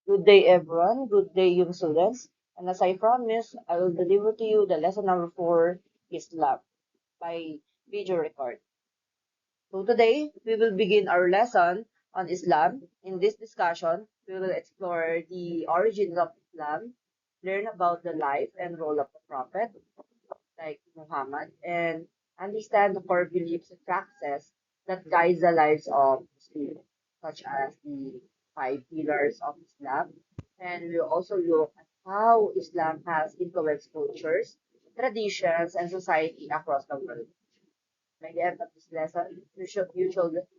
Good day, everyone. Good day, young students. And as I promised, I will deliver to you the lesson number 4, Islam, by video record. So today, we will begin our lesson on Islam. In this discussion, we will explore the origins of Islam, learn about the life and role of the Prophet, like Muhammad, and understand the core beliefs and practices that guide the lives of Muslims, such as the 5 pillars of Islam. And we'll also look at how Islam has influenced cultures, traditions, and society across the world. By the end of this lesson, you should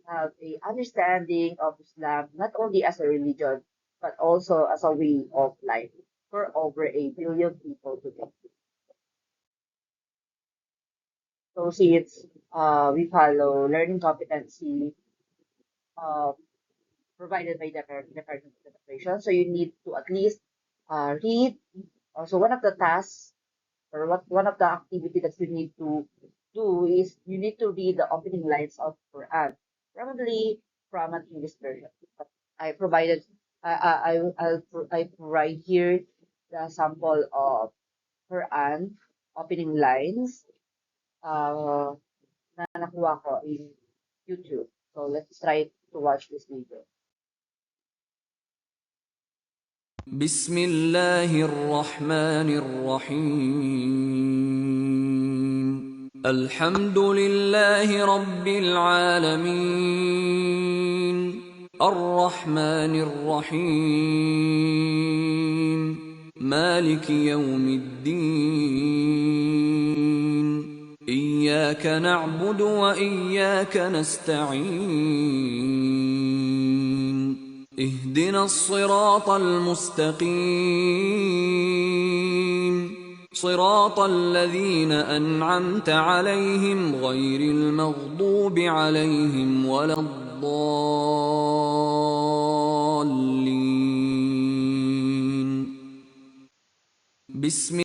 have a understanding of Islam not only as a religion, but also as a way of life for over 1 billion people today. So since we follow learning competency uh, provided by the Department of Education, so you need to at least read. So one of the tasks or one of the activity that you need to do is you need to read the opening lines of Quran, probably from an English version. But I provided I provide here the sample of Quran opening lines. Na nakuha ko in YouTube. So let's try to watch this video. بسم الله الرحمن الرحيم الحمد لله رب العالمين الرحمن الرحيم مالك يوم الدين إياك نعبد وإياك نستعين اهدنا الصراط المستقيم صراط الذين أنعمت عليهم غير المغضوب عليهم ولا الضالين بسم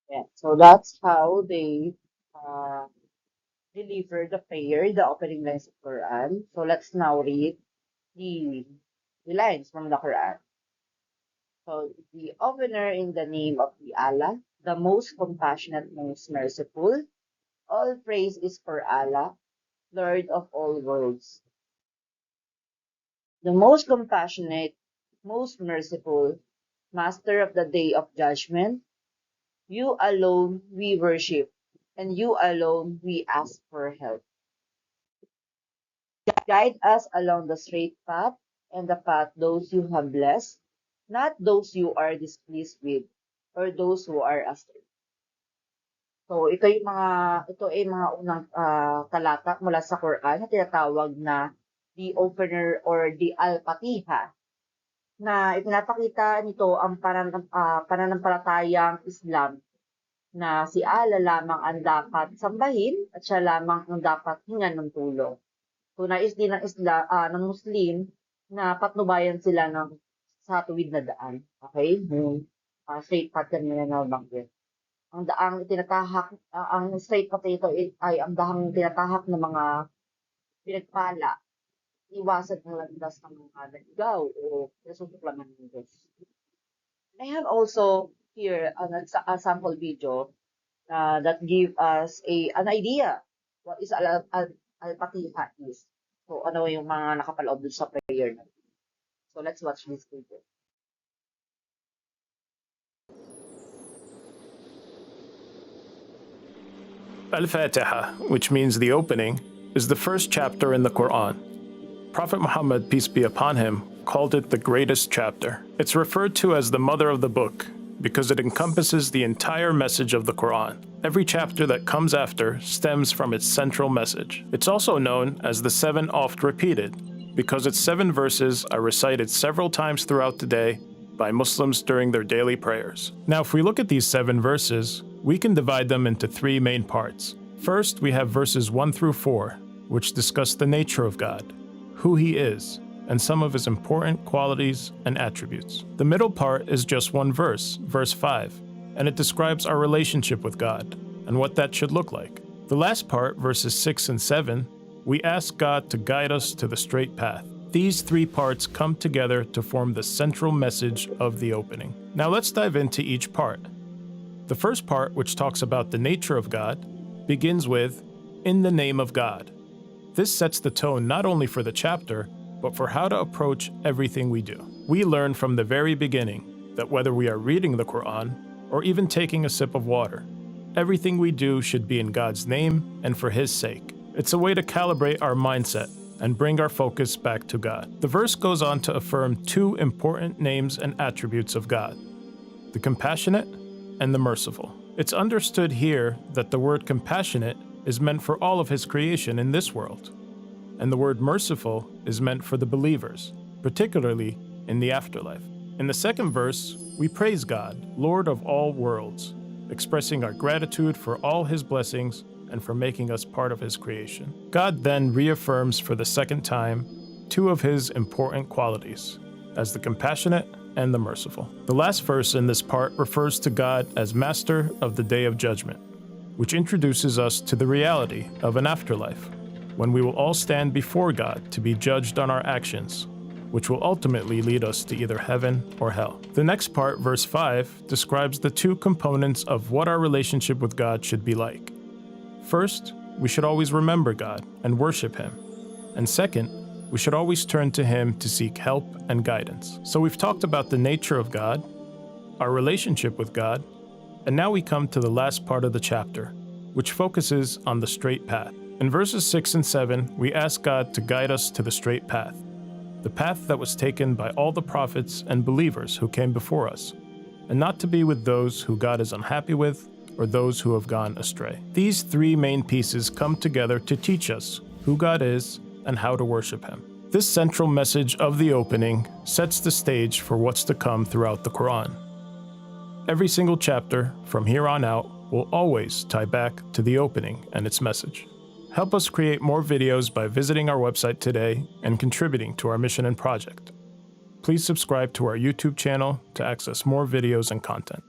Yeah. So that's how they uh, deliver the prayer, the opening lines of Quran. So let's now read the, the lines from the Quran. So the opener in the name of the Allah, the most compassionate, most merciful. All praise is for Allah, Lord of all worlds. The most compassionate, most merciful, Master of the day of judgment. You alone we worship, and you alone we ask for help. Guide us along the straight path and the path those you have blessed, not those you are displeased with, or those who are astray. So ito ay mga unang talata mula sa Quran na tinatawag na the opener or the Al-Fatiha, na ipinapakita nito ang pananampalatayang Islam na si Allah lamang ang dapat sambahin at siya lamang ang dapat hingan ng tulong. So nais din ng Muslim na patnubayan sila sa tuwid na daan. Okay? Straight path kanina na nabanggit. Ang daang tinatahak, ang straight path ito ay ang dahang tinatahak ng mga pinagpala, iwasan ng landas ng mga naligaw o nasusuklaman ng Diyos. I have also here a sample video that give us an idea what is Al-Fatiha is. So, ano yung mga nakapaloob dun sa prayer na. So, let's watch this video. Al-Fatiha, which means the opening, is the first chapter in the Quran. Prophet Muhammad, peace be upon him, called it the greatest chapter. It's referred to as the mother of the book because it encompasses the entire message of the Quran. Every chapter that comes after stems from its central message. It's also known as the seven oft repeated because its 7 verses are recited several times throughout the day by Muslims during their daily prayers. Now, if we look at these 7 verses, we can divide them into 3 main parts. First, we have verses 1 through 4, which discuss the nature of God, who He is, and some of His important qualities and attributes. The middle part is just one verse, verse 5, and it describes our relationship with God and what that should look like. The last part, verses 6 and 7, we ask God to guide us to the straight path. These 3 parts come together to form the central message of the opening. Now let's dive into each part. The first part, which talks about the nature of God, begins with, "In the name of God." This sets the tone not only for the chapter, but for how to approach everything we do. We learn from the very beginning that whether we are reading the Quran or even taking a sip of water, everything we do should be in God's name and for His sake. It's a way to calibrate our mindset and bring our focus back to God. The verse goes on to affirm 2 important names and attributes of God: the compassionate and the merciful. It's understood here that the word compassionate is meant for all of His creation in this world, and the word merciful is meant for the believers, particularly in the afterlife. In the second verse, we praise God, Lord of all worlds, expressing our gratitude for all His blessings and for making us part of His creation. God then reaffirms for the second time 2 of His important qualities, as the compassionate and the merciful. The last verse in this part refers to God as Master of the Day of Judgment, which introduces us to the reality of an afterlife, when we will all stand before God to be judged on our actions, which will ultimately lead us to either heaven or hell. The next part, verse 5, describes the 2 components of what our relationship with God should be like. First, we should always remember God and worship Him. And second, we should always turn to Him to seek help and guidance. So we've talked about the nature of God, our relationship with God, and now we come to the last part of the chapter, which focuses on the straight path. In verses 6 and 7, we ask God to guide us to the straight path, the path that was taken by all the prophets and believers who came before us, and not to be with those who God is unhappy with or those who have gone astray. These 3 main pieces come together to teach us who God is and how to worship Him. This central message of the opening sets the stage for what's to come throughout the Quran. Every single chapter from here on out will always tie back to the opening and its message. Help us create more videos by visiting our website today and contributing to our mission and project. Please subscribe to our YouTube channel to access more videos and content.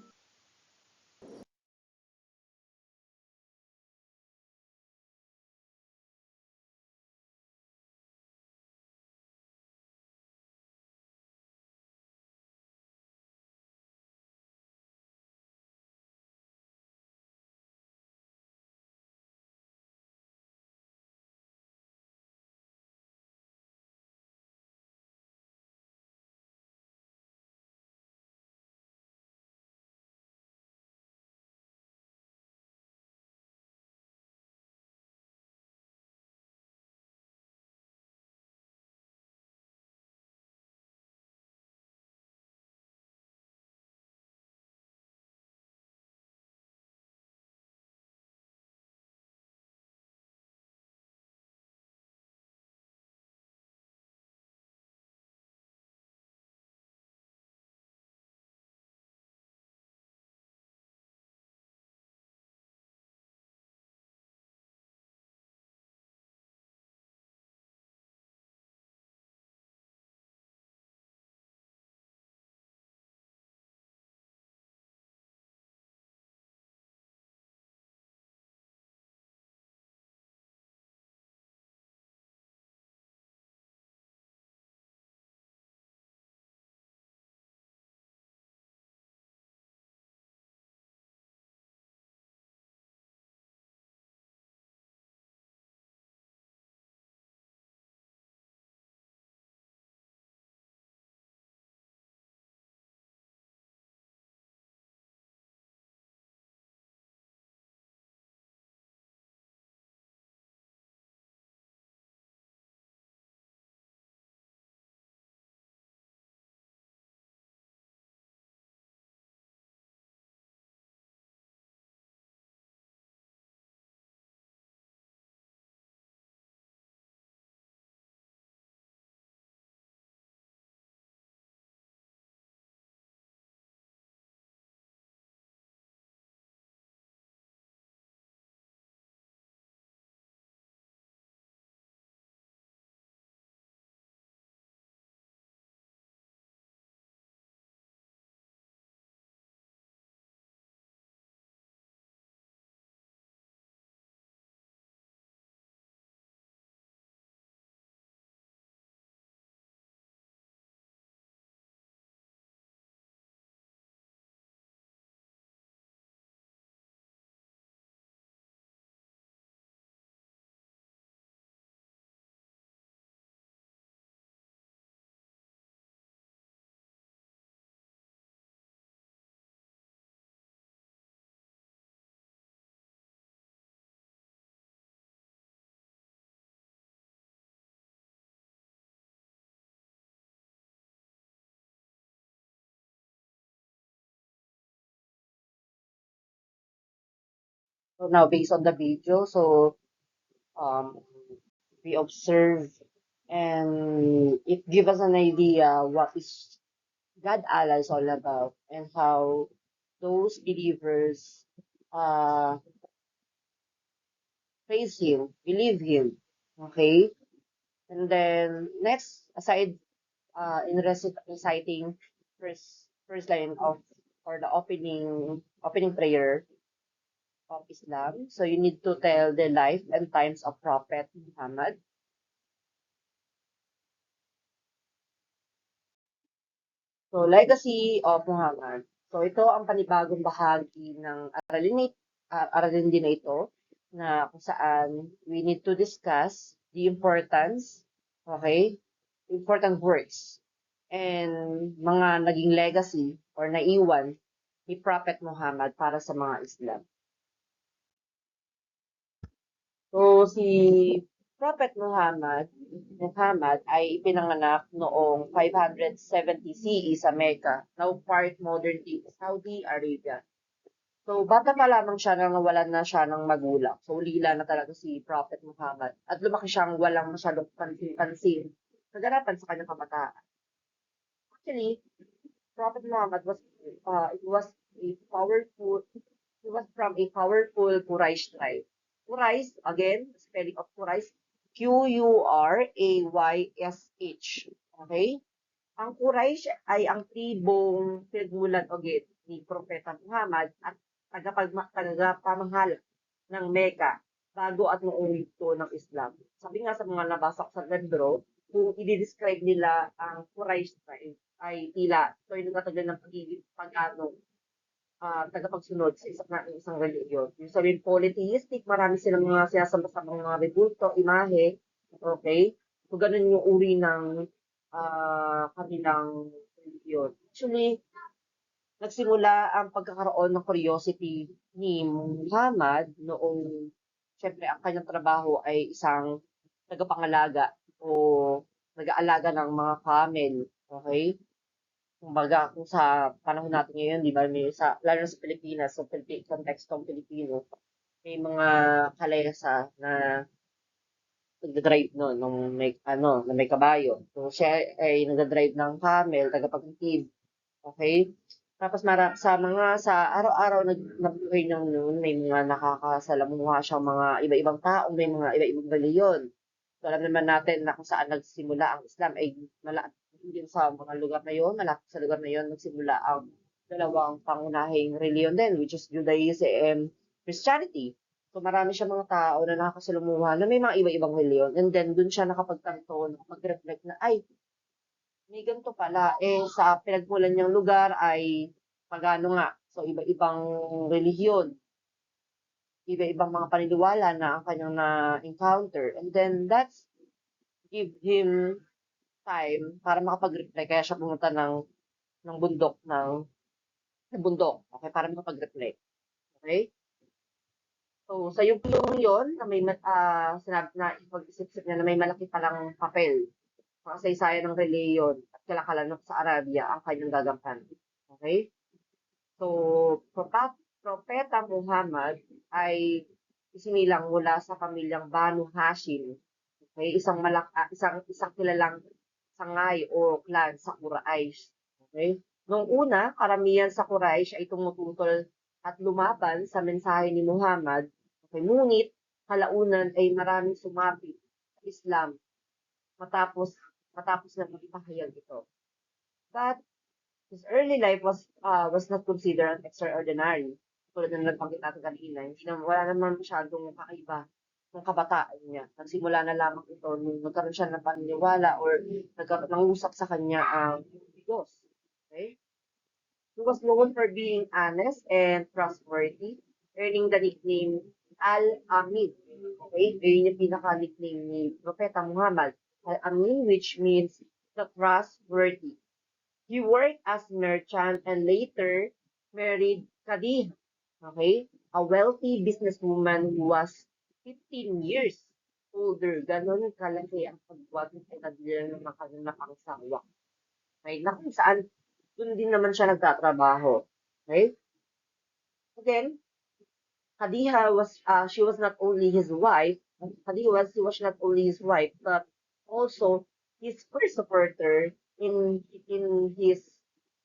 So now, based on the video, so um, we observe and it gives us an idea what is God Allies all about and how those believers uh, praise Him, believe Him. Okay? And then next, aside in reciting first line of or the opening prayer of Islam. So you need to tell the life and times of Prophet Muhammad. So legacy of Muhammad. So ito ang panibagong bahagi ng aralin din na ito na kung saan we need to discuss the importance, okay, important works and mga naging legacy or naiwan ni Prophet Muhammad para sa mga Islam. So, si Prophet Muhammad ay ipinanganak noong 570 CE sa Mecca, now part modern-day Saudi Arabia. So, bata pa lamang siya nang nawalan na siya ng magulang. So, ulila na talaga si Prophet Muhammad. At lumaki siyang walang masyadong pansin-pansin kaganapan sa kanyang kabataan. Actually, Prophet Muhammad it was a powerful, he was from a powerful Quraysh tribe. Quraysh, again, spelling of Quraysh, Quraysh. Okay? Ang Quraysh ay ang tribong pinagmulan again ni Propeta Muhammad at tagapamahala ng Mecca bago at noong yugto ng Islam. Sabi nga sa mga nabasa ko sa libro, kung i-describe nila ang Quraysh tribe ay tila ito ay nagtatagal ng pagiging tagapagsunod sa isang reliyon. Yung sabihin polytheistic, marami silang mga sinasamba sa mga rebulto, imahe, okay? So, ganun yung uri ng kanilang reliyon. Actually, nagsimula ang pagkakaroon ng curiosity ni Muhammad noong, syempre, ang kanyang trabaho ay isang tagapangalaga o nag-aalaga ng mga camel, okay? Kumbaga, kung sa panahon natin ngayon, di ba, lalo na sa Pilipinas, sa kontekstong Pilipino, may mga kalesa na nagdadrive no, na may kabayo. So, siya ay nagdadrive ng camel, tagapagtitid. Okay? Tapos sa araw-araw nagbuhay ng noon, may mga nakakasalamuha siyang mga iba-ibang tao, may mga iba-ibang reliyon. So, alam naman natin na kung saan nagsimula ang Islam ay din sa mga lugar na yon, malapit sa lugar na yon, nagsimula ang dalawang pangunahing reliyon din, which is Judaism and Christianity. So, marami siya mga tao na nakakasalumuha na may mga iba-ibang reliyon. And then, dun siya nakapagtanto, nakapag-reflect na, ay, may ganito pala. Eh, sa pinagmulan niyang lugar ay pagano nga. So, iba-ibang relihiyon, iba-ibang mga paniniwala na ang kanyang na-encounter. And then, that's give him time para makapag-reflect. Kaya siya pumunta ng bundok. Okay, para makapag-reflect. Okay? So, sa yung tulong yon na sinabi na ipag-isip-isip niya na may malaki palang papel sa kasaysayan ng reliyon at kalakalan sa Arabia ang kanyang gagampanan. Okay? So, Propeta Muhammad ay isinilang mula sa pamilyang Banu Hashim. Okay? Isang kilalang sangay o clan sa Quraysh. Okay? Noong una, karamihan sa Quraysh ay tumututol at lumaban sa mensahe ni Muhammad. Okay? Ngunit, kalaunan ay maraming sumapit sa Islam matapos na magpahayag ito. But his early life was not considered extraordinary. Tulad na nagpangit natin kanina, wala naman masyadong kakaiba ng kabataan niya. Nagsimula na lamang ito nung nagkaroon siya ng paniniwala or nangusap sa kanya ang Diyos. Okay? He was known for being honest and trustworthy, earning the nickname Al-Amin. Okay? Yun yung pinaka-nickname ni Propeta Muhammad. Al-Amin, which means the trustworthy. He worked as merchant and later married Khadija, okay? A wealthy businesswoman who was 15 years older. Ganon kalaki ang pagbuhat ng Khadija ng mga kanyang pangsawa. Okay? Na kung saan, dun din naman siya nagtatrabaho. Okay? Again, Khadija was she was not only his wife, he was not only his wife, but also his first supporter in his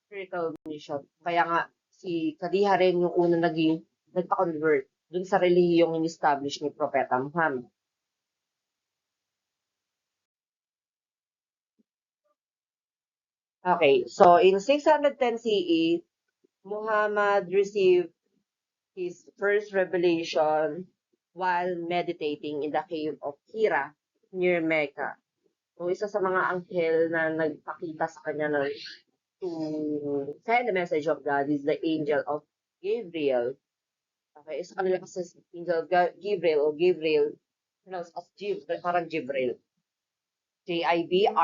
spiritual mission. Kaya nga si Khadija rin yung una nagpa-convert dun sa relihiyong in-establish ni Propeta Muhammad. Okay, so in 610 CE, Muhammad received his first revelation while meditating in the cave of Hira near Mecca. So, isa sa mga anghel na nagpakita sa kanya na to send the message of God is the angel of Gabriel. Okay, sa kanila kasi angel Gabriel, pronounced as parang Jibril. Jibril,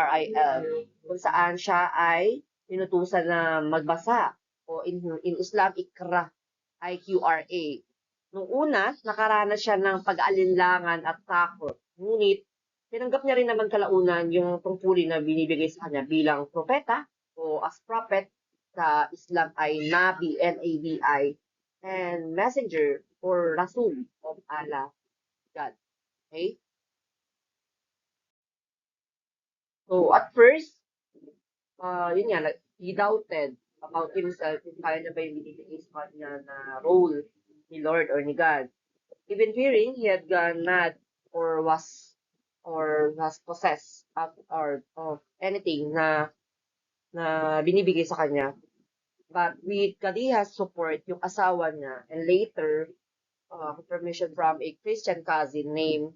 kung saan siya ay pinutusan na magbasa o in Islam, ikra, IQRA. Nung una, nakaranas siya ng pag-aalinlangan at takot. Ngunit, tinanggap niya rin naman kalaunan yung tungkulin na binibigay sa kanya bilang propeta o as prophet sa Islam ay Nabi, N-A-B-I, and messenger or Rasul of Allah, God. Okay? So, at first, yun nga, he doubted about himself kung kaya niya ba yung binibigay sa kanya na role ni Lord or ni God. Even fearing he had gone mad or was possessed of anything na binibigay sa kanya. But with Khadija's support, yung asawa niya, and later, confirmation from a Christian cousin named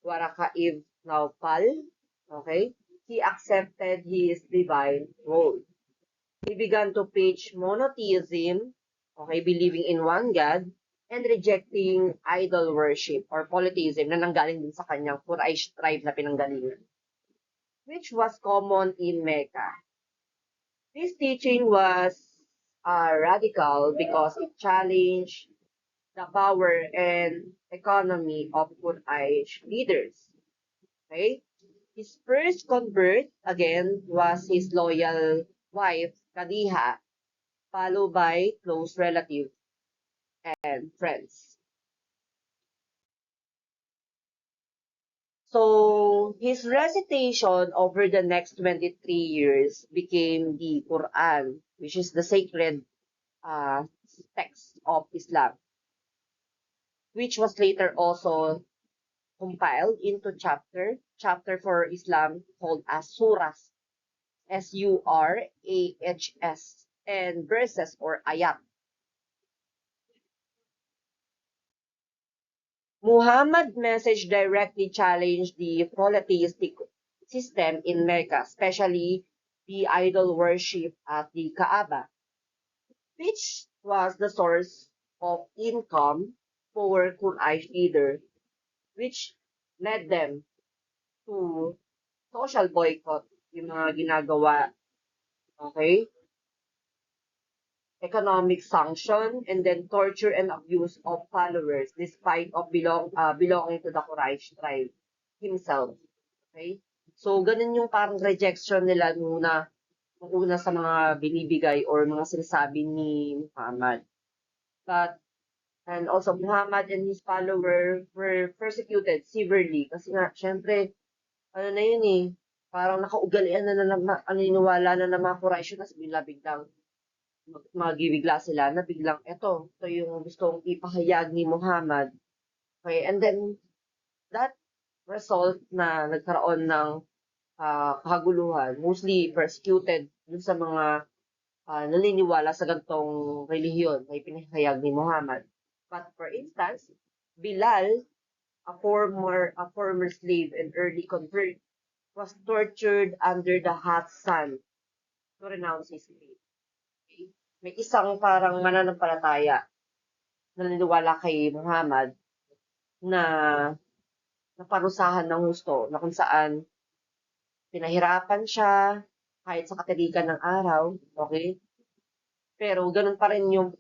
Waraka ibn Nawfal, okay, he accepted his divine role. He began to preach monotheism, okay, believing in one God, and rejecting idol worship or polytheism na nanggaling din sa kanyang Quraysh tribe na pinanggalingan, which was common in Mecca. This teaching was radical because it challenged the power and economy of Quraysh leaders. Okay? His first convert, again, was his loyal wife, Khadija, followed by close relatives and friends. So, his recitation over the next 23 years became the Quran, which is the sacred text of Islam, which was later also compiled into chapter for Islam called as surahs, S-U-R-A-H-S, and verses or ayat. Muhammad's message directly challenged the polytheistic system in Mecca, especially the idol worship at the Kaaba, which was the source of income for Quraysh leader, which led them to social boycott, yung mga ginagawa, okay? Economic sanction, and then torture and abuse of followers despite of belonging to the Quraysh tribe himself. Okay? So, ganun yung parang rejection nila nung una sa mga binibigay or mga sinasabi ni Muhammad. And also, Muhammad and his followers were persecuted severely kasi nga, syempre, ano na yun eh, parang nakaugalian na naniniwala na ng mga Quraysh na biglang magibigla sila na biglang ito yung gustong ipahayag ni Muhammad. Okay, and then that result na nagkaroon ng kahaguluhan, mostly persecuted dun sa mga naniniwala sa gantong relihiyon na ipinahayag ni Muhammad. But for instance, Bilal, a former slave and early convert, was tortured under the hot sun to renounce his faith. May isang parang mananampalataya na naniniwala kay Muhammad na naparusahan ng husto na kung saan pinahirapan siya kahit sa katirikan ng araw, okay? Pero ganun pa rin yung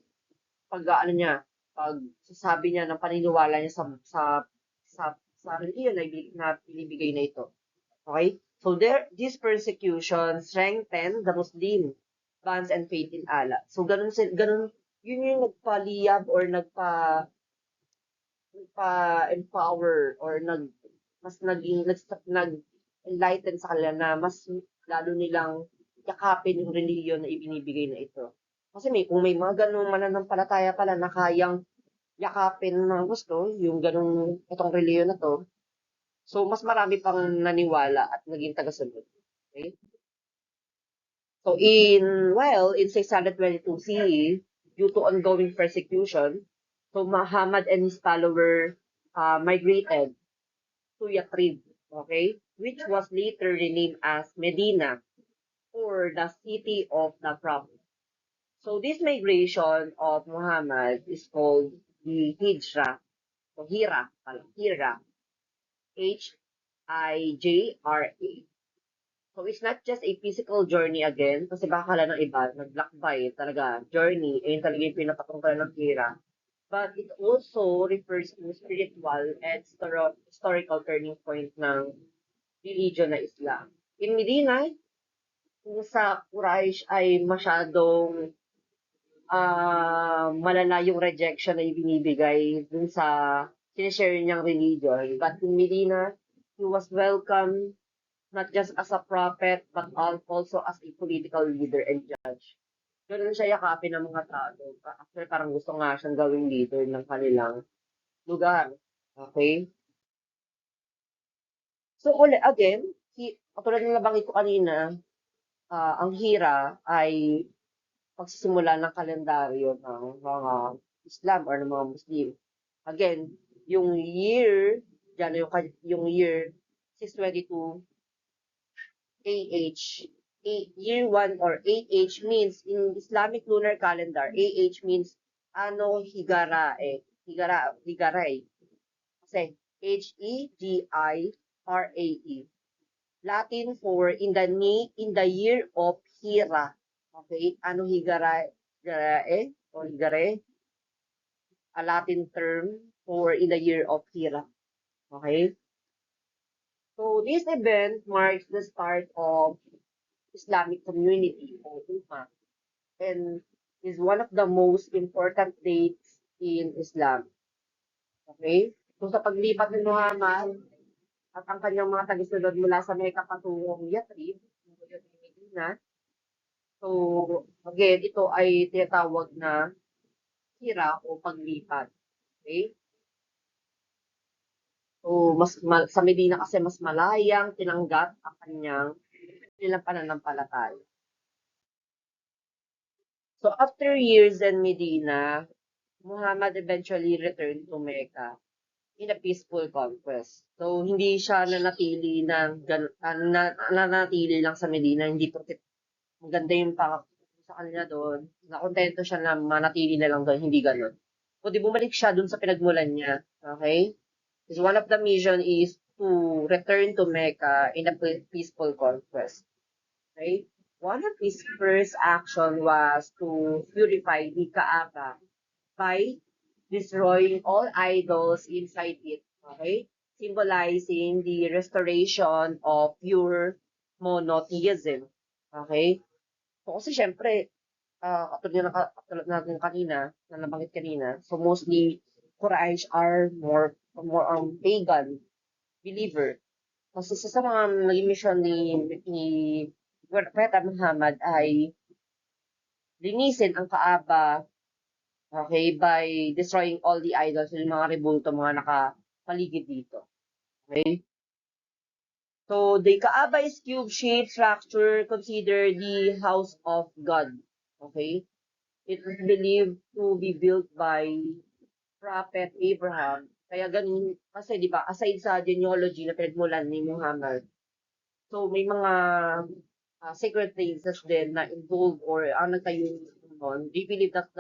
pagsasabi niya ng paniniwala niya sa religion na binibigay na ito. Okay? So this persecution strengthened the Muslim bonds and faith in Allah. So ganun yun yung nagpaliyab or nagpa-empower or mas nag-enlighten sa kanila na mas lalo nilang yakapin yung reliyon na ibinibigay na ito. Kasi kung may mga ganung mananampalataya pala na kayang yakapin ng gusto, yung itong reliyon na to, so mas marami pang naniwala at naging tagasunod. Okay? So in 622 CE, due to ongoing persecution, so Muhammad and his follower migrated to Yathrib, okay, which was later renamed as Medina, or the city of the prophet. So this migration of Muhammad is called the Hijra, so Hira, Hijra. So it's not just a physical journey again, kasi baka kala ng iba, naglakbay talaga, journey, ayun talaga yung pinapatungkol ng Hira. But it also refers to spiritual and historical turning point ng religion na Islam. In Medina, kung sa Quraysh ay masyadong malala yung rejection na ibinibigay dun sa sinishare niyang religion. But in Medina, he was welcomed not just as a prophet, but also as a political leader and judge. Ganun siya yakapin ng mga tao. Actually, parang gusto nga siyang gawing leader ng kanilang lugar. Okay? So, again, katulad ng nabanggit ko kanina, ang Hira ay pagsisimula ng kalendaryo ng mga Islam or ng mga Muslim. Again, yung year, dyan yung year 622 AH, year 1 or AH means, in Islamic lunar calendar, AH means ano higarae. Higarae. Kasi Hegirae. Latin for in the year of Hira. Okay? Ano higarae or higare? A Latin term for in the year of Hira. Okay? So this event marks the start of Islamic community o Ummah, and is one of the most important dates in Islam. Okay? So sa paglipat ni Muhammad at ang kanyang mga tagisunod mula sa Mecca patungong Yathrib, Medina, so again, ito ay tinatawag na hira o paglipat. Okay? So sa Medina kasi mas malayang tinanggap ang kanilang pananampalataya. So after years in Medina, Muhammad eventually returned to Mecca in a peaceful conquest. So hindi siya nanatili nanatili lang sa Medina, hindi porket maganda yung sa kanila doon, nakontento siya na manatili na lang doon, hindi ganoon. So di bumalik siya doon sa pinagmulan niya. Okay? Because one of the mission is to return to Mecca in a peaceful conquest. Okay? One of his first action was to purify the Kaaba by destroying all idols inside it. Okay? Symbolizing the restoration of pure monotheism. Okay? So, kasi syempre, katulad natin kanina, na nabanggit kanina, so mostly, Quraysh are more pagan believer. Kasi sa mga naging mission ni Propeta Muhammad ay linisin ang Kaaba, okay, by destroying all the idols, yung mga rebulto, mga nakapaligid dito. Okay? So, the Kaaba is cube-shaped structure considered the house of God. Okay? It is believed to be built by Prophet Abraham. Kaya ganun, kasi di ba, aside sa genealogy na pinagmulan ni Muhammad, so may mga sacred places din na involved or nagtayo noon. They believe that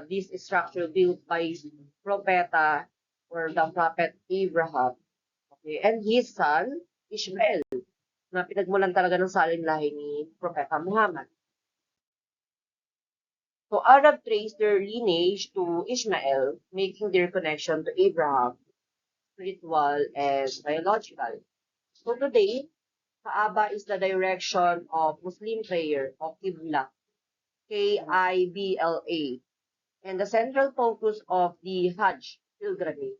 this structure built by Propeta or the Prophet Abraham. Okay? And his son, Ishmael, na pinagmulan talaga ng saling lahi ni Propeta Muhammad. So Arab trace their lineage to Ishmael, making their connection to Abraham spiritual and biological. So today, Kaaba is the direction of Muslim prayer of Qibla, Qibla, and the central focus of the Hajj pilgrimage.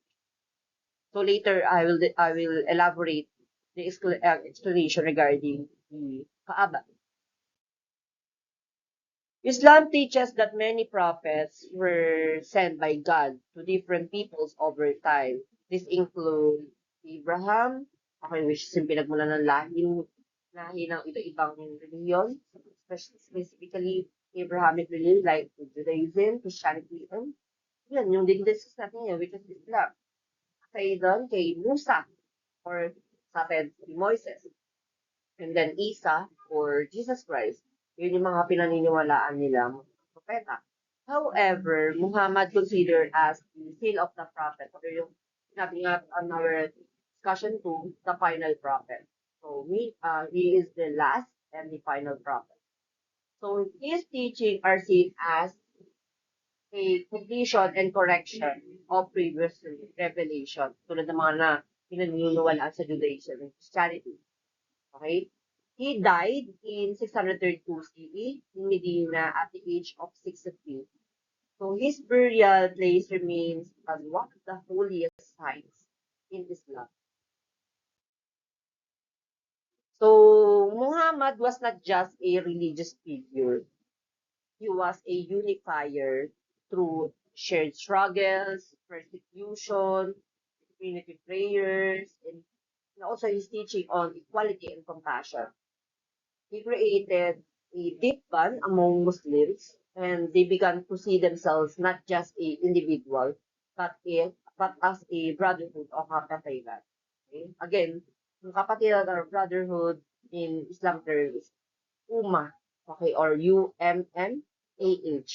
So later, I will elaborate the explanation regarding the Kaaba. Islam teaches that many prophets were sent by God to different peoples over time. This include Abraham, okay, which is yung pinagmulan ng lahi ng iba-ibang reliyon, specifically Abrahamic religion like Judaism, Christianity, and yun, yung din-discuss natin yun, which is Islam. Kay doon, kay Musa, or sa atin, si Moises. And then Isa, or Jesus Christ. Yun yung mga pinaniniwalaan nilang propeta. However, Muhammad considered as the seal of the prophet, or yung sinabi nga on our discussion to the final prophet. So he is the last and the final prophet. So his teaching are seen as a completion and correction of previous revelation, tulad ng mga na pinaniniwalaan sa Judaism and Christianity. Okay? He died in 632 CE in Medina at the age of 63. So his burial place remains as one of the holiest sites in Islam. So Muhammad was not just a religious figure. He was a unifier through shared struggles, persecution, community prayers, and also his teaching on equality and compassion. He created a deep bond among Muslims, and they began to see themselves not just a individual, but as a brotherhood of kapatiran. Okay? Again, yung kapatiran or brotherhood in Islam terms, Ummah, okay, or UMMAH,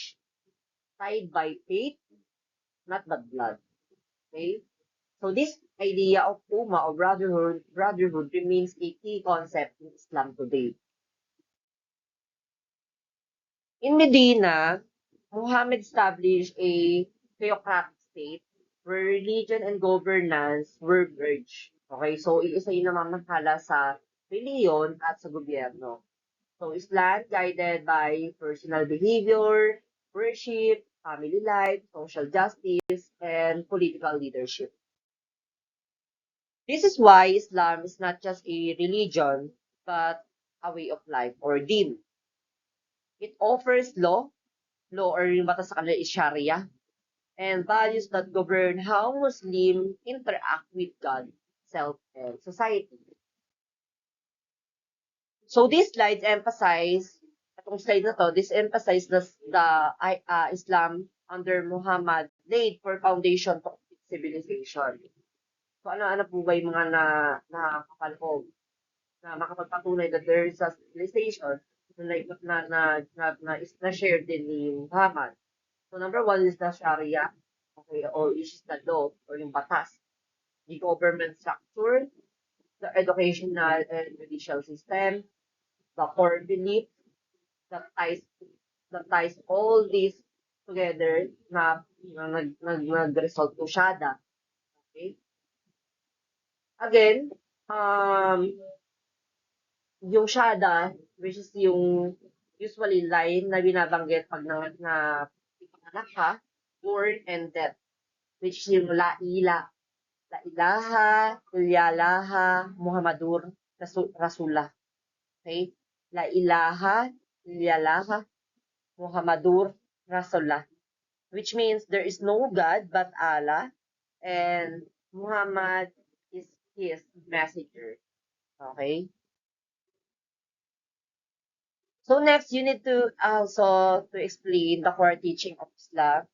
tied by faith, not by blood. Okay? So this idea of Ummah or brotherhood remains a key concept in Islam today. In Medina, Muhammad established a theocratic state where religion and governance were merged. Okay, so iisa yung namamahala sa reliyon at sa gobyerno. So Islam guided by personal behavior, worship, family life, social justice, and political leadership. This is why Islam is not just a religion, but a way of life or deen. It offers law or yung batas sa kanila is Sharia, and values that govern how Muslims interact with God, self, and society. So these slides emphasize, itong slide na to, this emphasize the Islam under Muhammad laid for foundation to civilization. So ano po ba yung mga nakapaloob na makapagpatunay that there is a civilization na shared din ni Muhammad. So number one is the Sharia, okay, or which is the law or yung batas, the government structure, the educational and judicial system, the core belief that ties all these together na nag-result to Shahada. Okay? Again, yung Shahada, which is yung usually line na binabanggit pag anak ka, born and death, which is yung la ilaha illallah Muhammadur Rasulullah. Okay? La ilaha illallah Muhammadur Rasulullah, which means there is no God but Allah, and Muhammad is his messenger. Okay? So next, you need to also to explain the core teaching of Islam.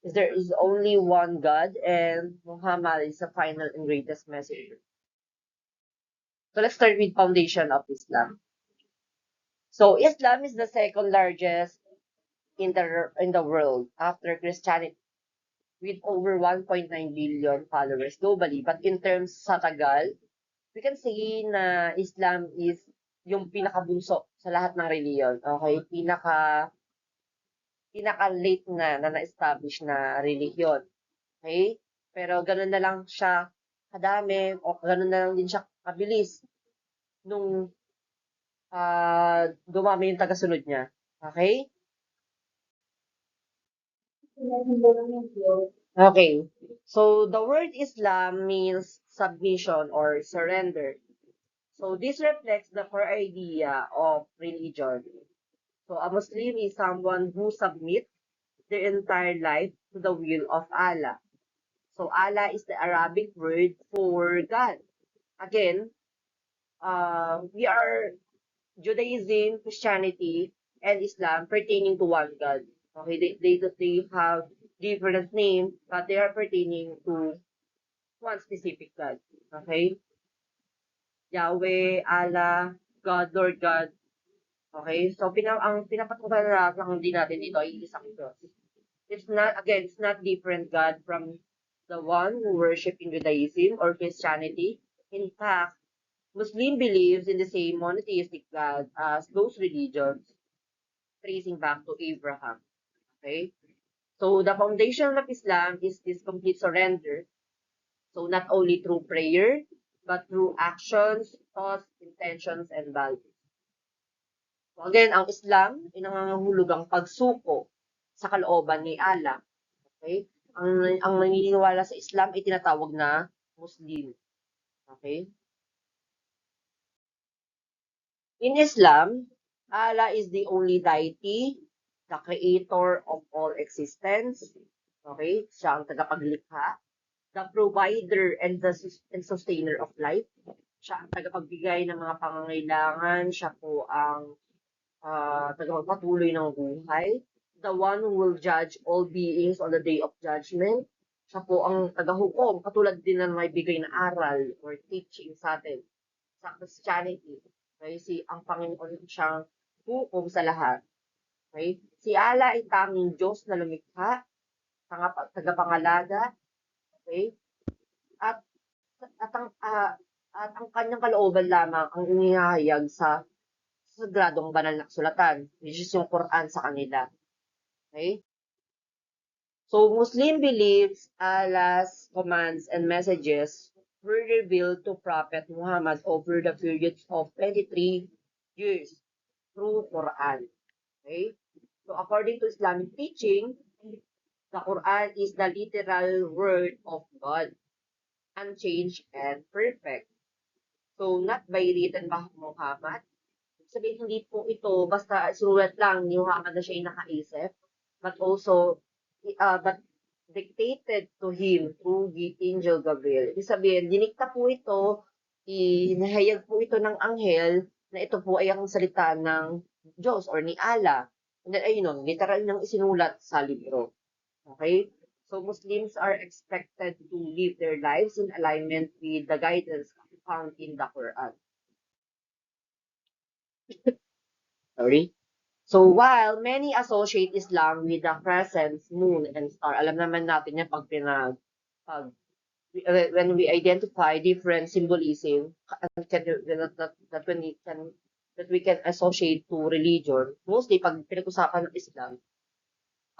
There is only one God, and Muhammad is the final and greatest messenger. So let's start with foundation of Islam. So Islam is the second largest in the world after Christianity, with over 1.9 billion followers globally. But in terms sa tagal, we can say na Islam is yung pinakabunso sa lahat ng reliyon. Okay? Pinaka-late na-establish na reliyon. Okay? Pero ganun na lang siya kadami o ganun na lang din siya kabilis nung dumami yung tagasunod niya. Okay? Okay. So the word Islam means submission or surrender. So this reflects the core idea of religion. So a Muslim is someone who submits their entire life to the will of Allah. So Allah is the Arabic word for God. Again, we are Judaism, Christianity, and Islam pertaining to one God. Okay, they have different names, but they are pertaining to one specific God. Okay, Yahweh, Allah, God, Lord God. Okay, so ang pinapatunayan lang din natin dito ay isang Diyos. It's not different God from the one who worship in Judaism or Christianity. In fact, Muslim believes in the same monotheistic God as those religions, tracing back to Abraham. Okay? So the foundation of Islam is this complete surrender. So not only through prayer, but through actions, thoughts, intentions, and values. So again, ang Islam ay nangangahulog ang pagsuko sa kalooban ni Allah. Okay? Ang naniniwala sa Islam ay tinatawag na Muslim. Okay? In Islam, Allah is the only deity, the creator of all existence. Okay? Siya ang tagapaglikha, the provider and and sustainer of life. Siya ang tagapagbigay ng mga pangangailangan. Siya po ang tagapagpatuloy ng buhay. The one who will judge all beings on the day of judgment. Siya po ang tagahukom, katulad din ng may bigay na aral or teaching sa atin sa Christianity. Okay? Ang Panginoon siyang hukom sa lahat. Okay? Si Allah ay tanging Diyos na lumikha, tagapangalaga, okay? At ang kanyang kalooban lamang ang inihahayag sa sagradong banal na kasulatan, which is yung Quran sa kanila. Okay? So Muslim believes Allah's commands and messages were revealed to Prophet Muhammad over the periods of 23 years through Quran. Okay? So according to Islamic teaching, the Quran is the literal word of God, unchanged and perfect. So not by written by Muhammad. Sabihin, hindi po ito basta sulat lang ni Muhammad na siya ay nakaisip, but also but dictated to him through the angel Gabriel. Ibig sabihin, dinikta po ito, inahayag po ito ng anghel na ito po ay ang salita ng Diyos or ni Allah. And then, ayun, literal nang isinulat sa libro. Okay? So, Muslims are expected to live their lives in alignment with the guidance found in the Quran. Sorry? So, while many associate Islam with the crescent, moon, and star, alam naman natin yan when we identify different symbolism that we can associate to religion, mostly pag pinag-usapan ng Islam,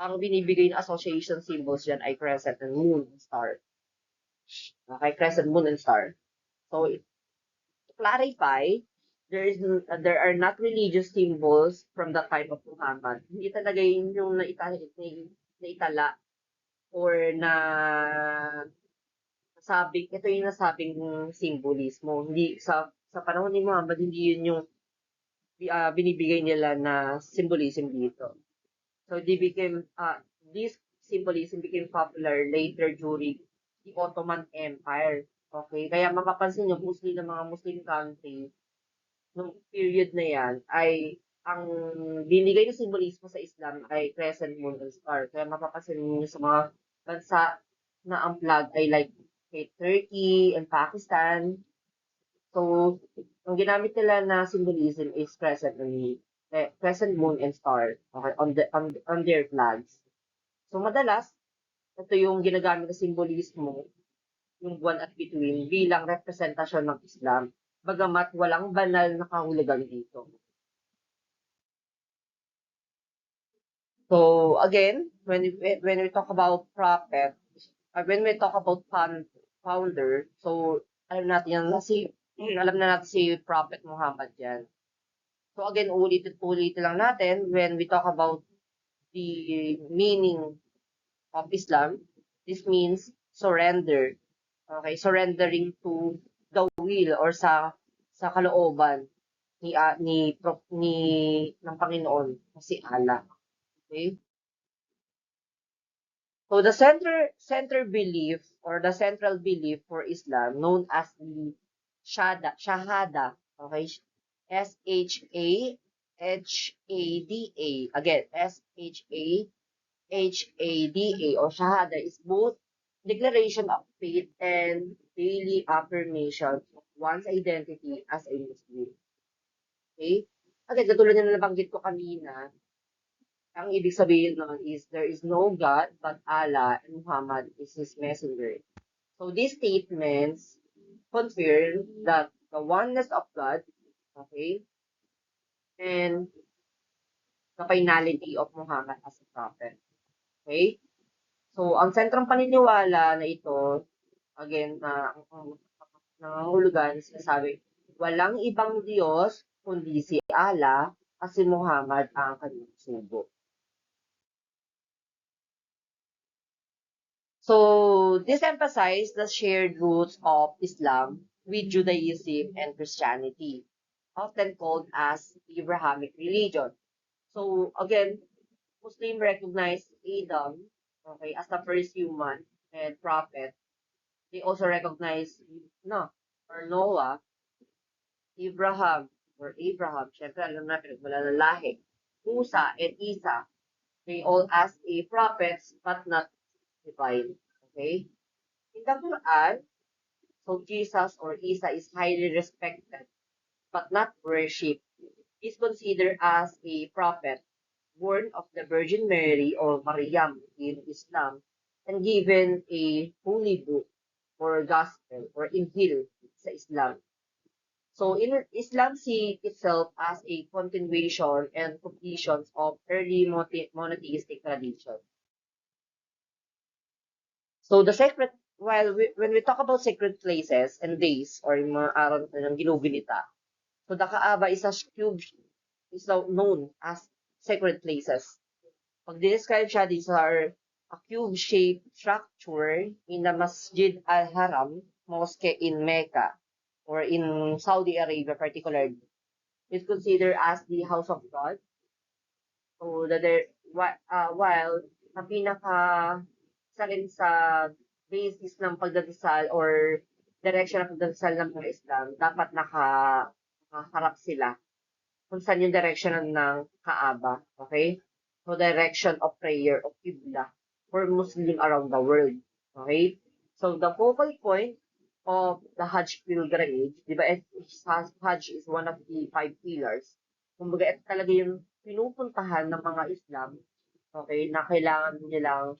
ang binibigay na association symbols dyan ay crescent and moon and star. Okay, crescent, moon, and star. So, to clarify, there are not religious symbols from the time of Muhammad. Hindi talaga yun yung naitala or na nasabing, ito yung nasabing simbolismo. Hindi, sa panahon ni Muhammad, hindi yun yung binibigay nila na symbolism dito. So this symbolism became popular later during the Ottoman Empire. Okay, kaya mapapansin nyo, mostly ng mga Muslim country, nung period na yan, ay ang binigay na simbolismo sa Islam ay crescent, moon, and star. Kaya mapapansin niyo sa mga bansa na ang flag ay like Turkey and Pakistan. So, ang ginamit nila na symbolism is crescent, moon, and star, okay, on their flags. So, madalas, ito yung ginagamit na simbolismo, yung buwan at bituin, bilang representasyon ng Islam, bagamat walang banal na kahulugan dito. So, again, when we talk about prophet, when we talk about founder, so alam na natin si Prophet Muhammad yan. So again, ulitin lang natin, when we talk about the meaning of Islam, this means surrender. Okay, surrendering to the will or sa kalooban ng Panginoon na si Allah. Okay? So the center belief or the central belief for Islam known as the Shahada, okay? S-H-A-H-A-D-A. Again, S-H-A-H-A-D-A or Shahada is both declaration of faith and daily affirmation of one's identity as a Muslim. Okay? Again, katulad na nabanggit ko kanina, ang ibig sabihin nun is there is no God but Allah and Muhammad is His messenger. So these statements confirm that the oneness of God, okay, and the finality of Muhammad as a prophet. Okay? So, ang sentrong paniniwala na ito, again, na nangangahulugan, sinasabi, walang ibang Diyos kundi si Allah at si Muhammad ang kanyang sugo. So, this emphasizes the shared roots of Islam with Judaism and Christianity, often called as Abrahamic religion. So, again, Muslim recognize Adam, okay, as the first human and prophet. They also recognize Noah, Abraham, syempre alam natin, wala na lahi, Musa and Isa. They all as a prophets but not divine. Okay? In the Quran, so Jesus or Isa is highly respected but not worshipped. He's considered as a prophet born of the Virgin Mary or Maryam in Islam and given a holy book or gospel or Injil sa Islam. So in Islam sees itself as a continuation and completion of early monotheistic tradition. So when we talk about sacred places and days or yung mga araw ng ginugunita, so the Kaaba is now known as sacred places. Pag describe siya, these are a cube-shaped structure in the Masjid al-Haram mosque in Mecca or in Saudi Arabia particularly. It's considered as the house of God. So while ang isa rin sa basis ng pagdadasal or direction ng pagdadasal ng mga Islam, dapat nakaharap sila kung saan yung direction ng Kaaba. Okay? So, direction of prayer of Qibla for Muslim around the world. Okay? So, the focal point of the Hajj pilgrimage, di ba, Hajj is one of the 5 pillars. Kumbaga, ito talaga yung pinupuntahan ng mga Islam, okay, na kailangan nilang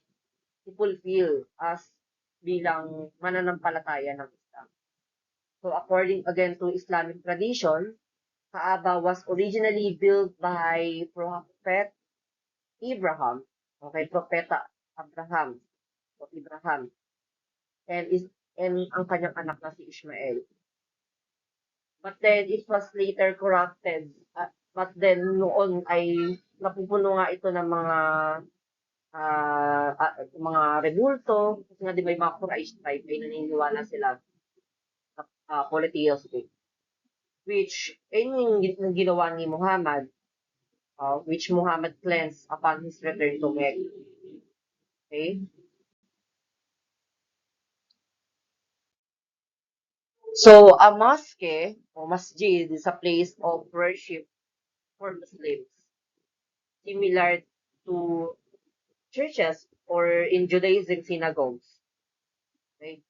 i-fulfill as bilang mananampalataya ng Islam. So, according again to Islamic tradition, Kaaba was originally built by Prophet Abraham, okay, Propeta Abraham, o Abraham, and ang kanyang anak na si Ishmael. But then, it was later corrupted. But then, noon ay napupuno nga ito ng mga rebulto. Kasi nga, di ba, yung mga Quraysh tribe ay naniniwala sila sa polytheism. Which, ayun yung ginawa ni Muhammad, which Muhammad cleansed upon his return to Mecca. Okay? So, a mosque or masjid is a place of worship for Muslims, similar to churches or in Judaism synagogues. Okay?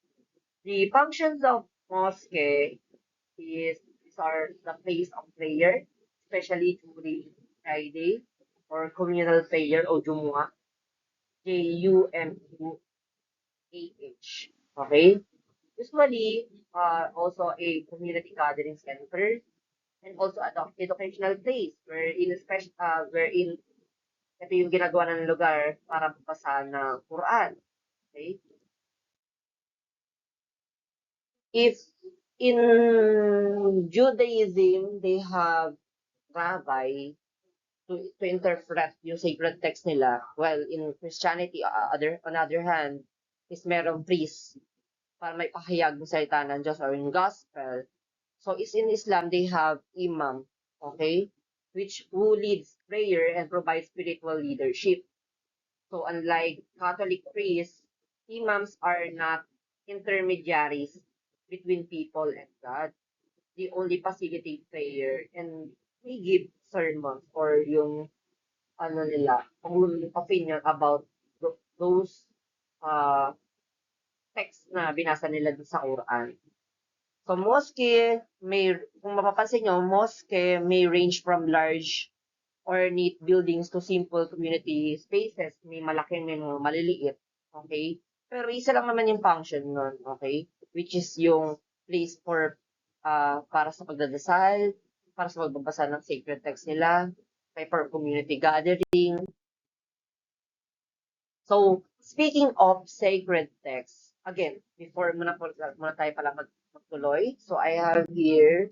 The functions of mosque are the place of prayer, especially during Friday or communal prayer o Jumu'ah. Jumuah. Okay? Usually, also a community gathering center and also an educational place wherein ito yung ginagawa ng lugar para magbasa ng Quran. Okay? If in Judaism, they have rabbi to interpret yung sacred text nila, while in Christianity, on the other hand, is merong priest para may pahayag ng salita ng Diyos or yung gospel. So is in Islam, they have imam, okay, who leads prayer and provides spiritual leadership. So unlike Catholic priests, imams are not intermediaries between people and God. They only facilitate prayer and they give sermons or yung opinion about those texts na binasa nila dun sa Quran. So mosque kung mapapansin nyo, mosque may range from large or neat buildings to simple community spaces. May malaki, may maliliit. Okay? Pero isa lang naman yung function nun. Okay? Which is yung place para sa pagdadasal, para sa pagbabasa ng sacred text nila, for community gathering. So, speaking of sacred texts, again, before muna tayo pala magtuloy. So, I have here,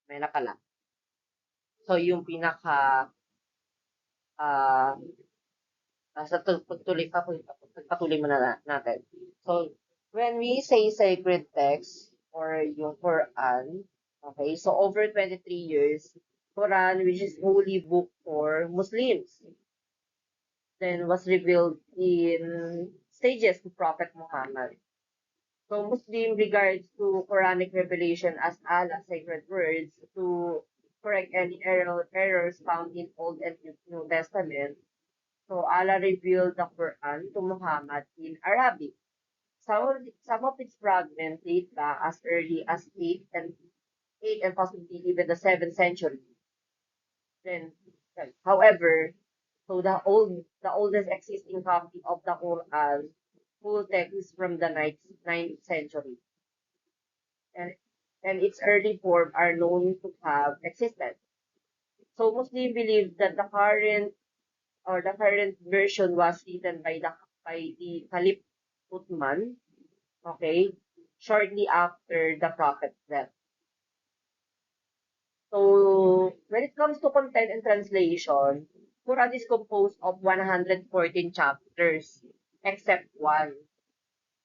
may na pala. So, yung pagpatuloy muna natin. So, when we say sacred text or yung Quran, okay, so over 23 years, Quran, which is holy book for Muslims, then was revealed in stages to Prophet Muhammad. So, Muslim regards to Quranic revelation as Allah's sacred words to correct any errors found in Old and New Testament. So Allah revealed the Quran to Muhammad in Arabic. Some of its fragments date back as early as 8 and possibly even the 7th century. Then, however, so the oldest existing copy of the Quran, full text is from the 9th century, and its early form are known to have existed. So Muslims believe that the current version was written by the Caliph Uthman, okay, shortly after the Prophet's death. So, when it comes to content and translation, Quran is composed of 114 chapters, except one.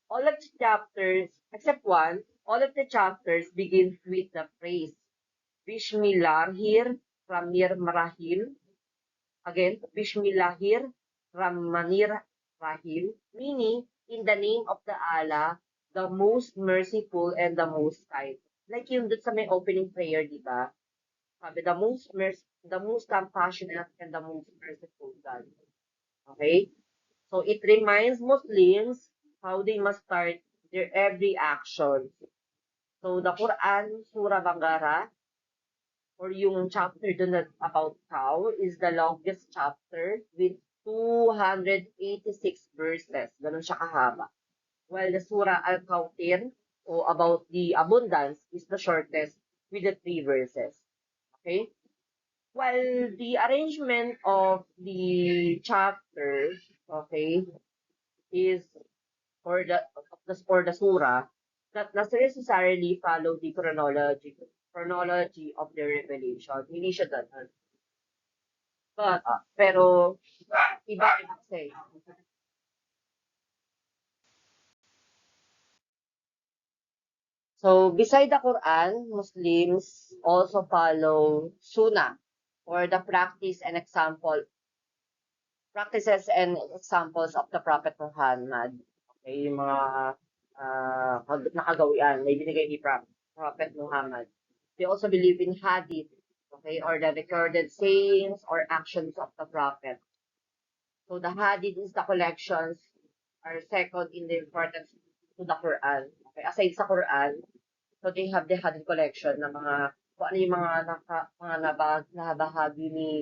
All of the chapters, except one, all of the chapters begin with the phrase, Bismillahir Rahmanir Rahim. Again, Bismillahir Rahmanir Rahim, meaning in the name of the Allah, the most merciful and the most kind. Like yung dun sa may opening prayer, di ba? Sabi, the most compassionate and the most merciful God. Okay? So it reminds Muslims how they must start their every action. So the Quran, Surah Baqarah, or yung chapter dun about cow, is the longest chapter with 286 verses. Ganun siya kahaba. While the Surah Al-Kawthir, o about the abundance, is the shortest with the 3 verses. Okay? While the arrangement of the chapters, okay, is for the surah, that doesn't necessarily follow the chronology of the revelation. Hindi siya ganun. But, pero, iba kasi. So, beside the Quran, Muslims also follow Sunnah, or the practices and examples of the Prophet Muhammad. Okay, yung mga nakagawian, may binigay ni Prophet Muhammad. They also believe in hadith, okay, or the recorded sayings or actions of the Prophet. So the hadith is the collections are second in the importance to the Quran. Okay, aside sa Quran, so they have the hadith collection na kung ano yung mga nabahagi ni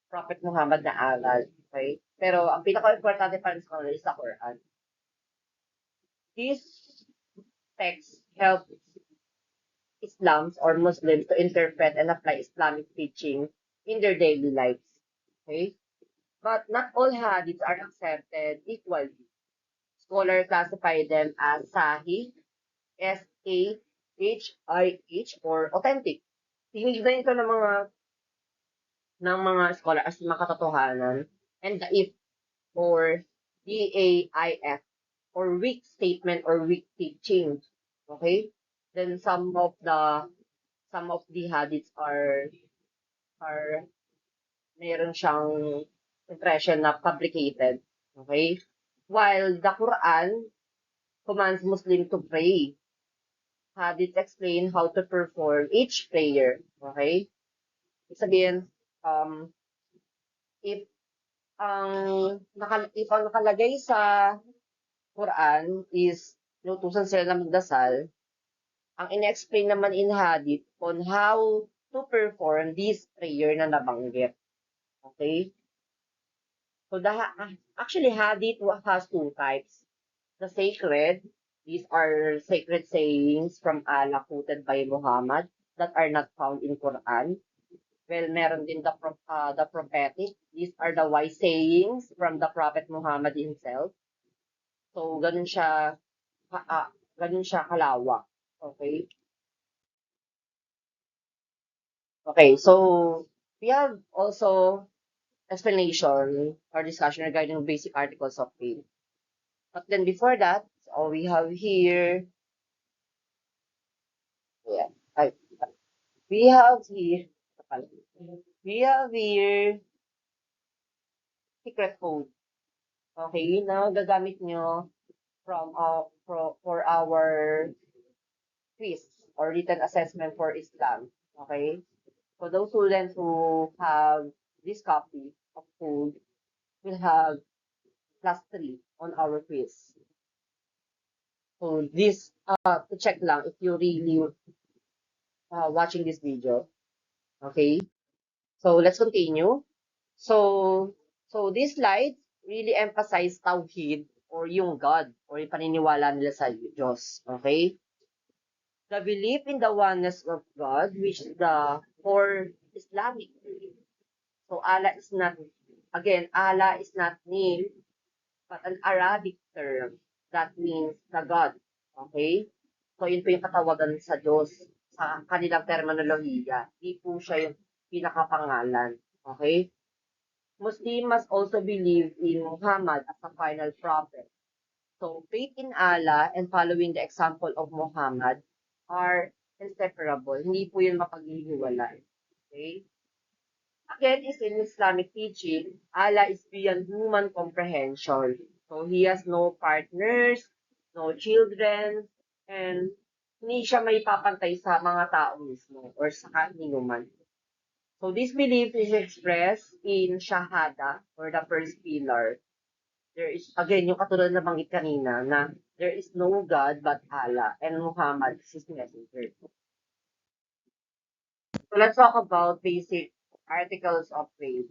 Prophet Muhammad na aral. Okay? Pero ang pinaka-importante pa rin sa kanila is the Quran. These texts help Islams or Muslims to interpret and apply Islamic teaching in their daily lives. Okay? But not all hadiths are accepted equally. Scholars classify them as sahih, S-A-H-I-H, or authentic. Tinignan ito ng mga scholar as makatotohanan, and daif or DAIF, or weak statement or weak teaching. Okay? Then some of the hadiths are meron siyang impression na fabricated. Okay? While the Quran commands Muslim to pray. Hadiths explain how to perform each prayer. Okay? Ibig sabihin, um, if if ang nakalagay sa Quran is inutusan sila na magdasal, ang ina-explain naman in hadith on how to perform this prayer na nabanggit. Okay? So, actually, hadith has two types. The sacred, these are sacred sayings from Allah quoted by Muhammad that are not found in Quran. Well, meron din the prophetic. These are the wise sayings from the Prophet Muhammad himself. So, ganun siya kalawak. Okay? Okay, so we have also explanation or discussion regarding basic articles of faith. But then before that, so we have here, yeah, we have here, we have here secret code. Okay, na gagamit nyo for our quiz or written assessment for Islam. Okay, so those students who have this copy of code will have +3 on our quiz. So this, to check lang if you really watching this video. Okay, so let's continue. So this slide really emphasize Tawhid or yung God or yung paniniwala nila sa Diyos. Okay? The belief in the oneness of God, which is the core Islamic belief. So Allah is not name, but an Arabic term that means the God. Okay? So yun po yung katawagan sa Diyos sa kanilang terminolohiya. Di po siya yung pinakapangalan. Okay? Muslim must also believe in Muhammad as the final prophet. So, faith in Allah and following the example of Muhammad are inseparable. Hindi po yun mapaghihiwalay. Okay? Again, is in Islamic teaching, Allah is beyond human comprehension. So, He has no partners, no children, and hindi siya may papantay sa mga tao mismo or sa kaninuman. So this belief is expressed in Shahada or the first pillar. There is, again, yung katulad na banggit kanina na there is no God but Allah and Muhammad is His messenger. So let's talk about basic articles of faith.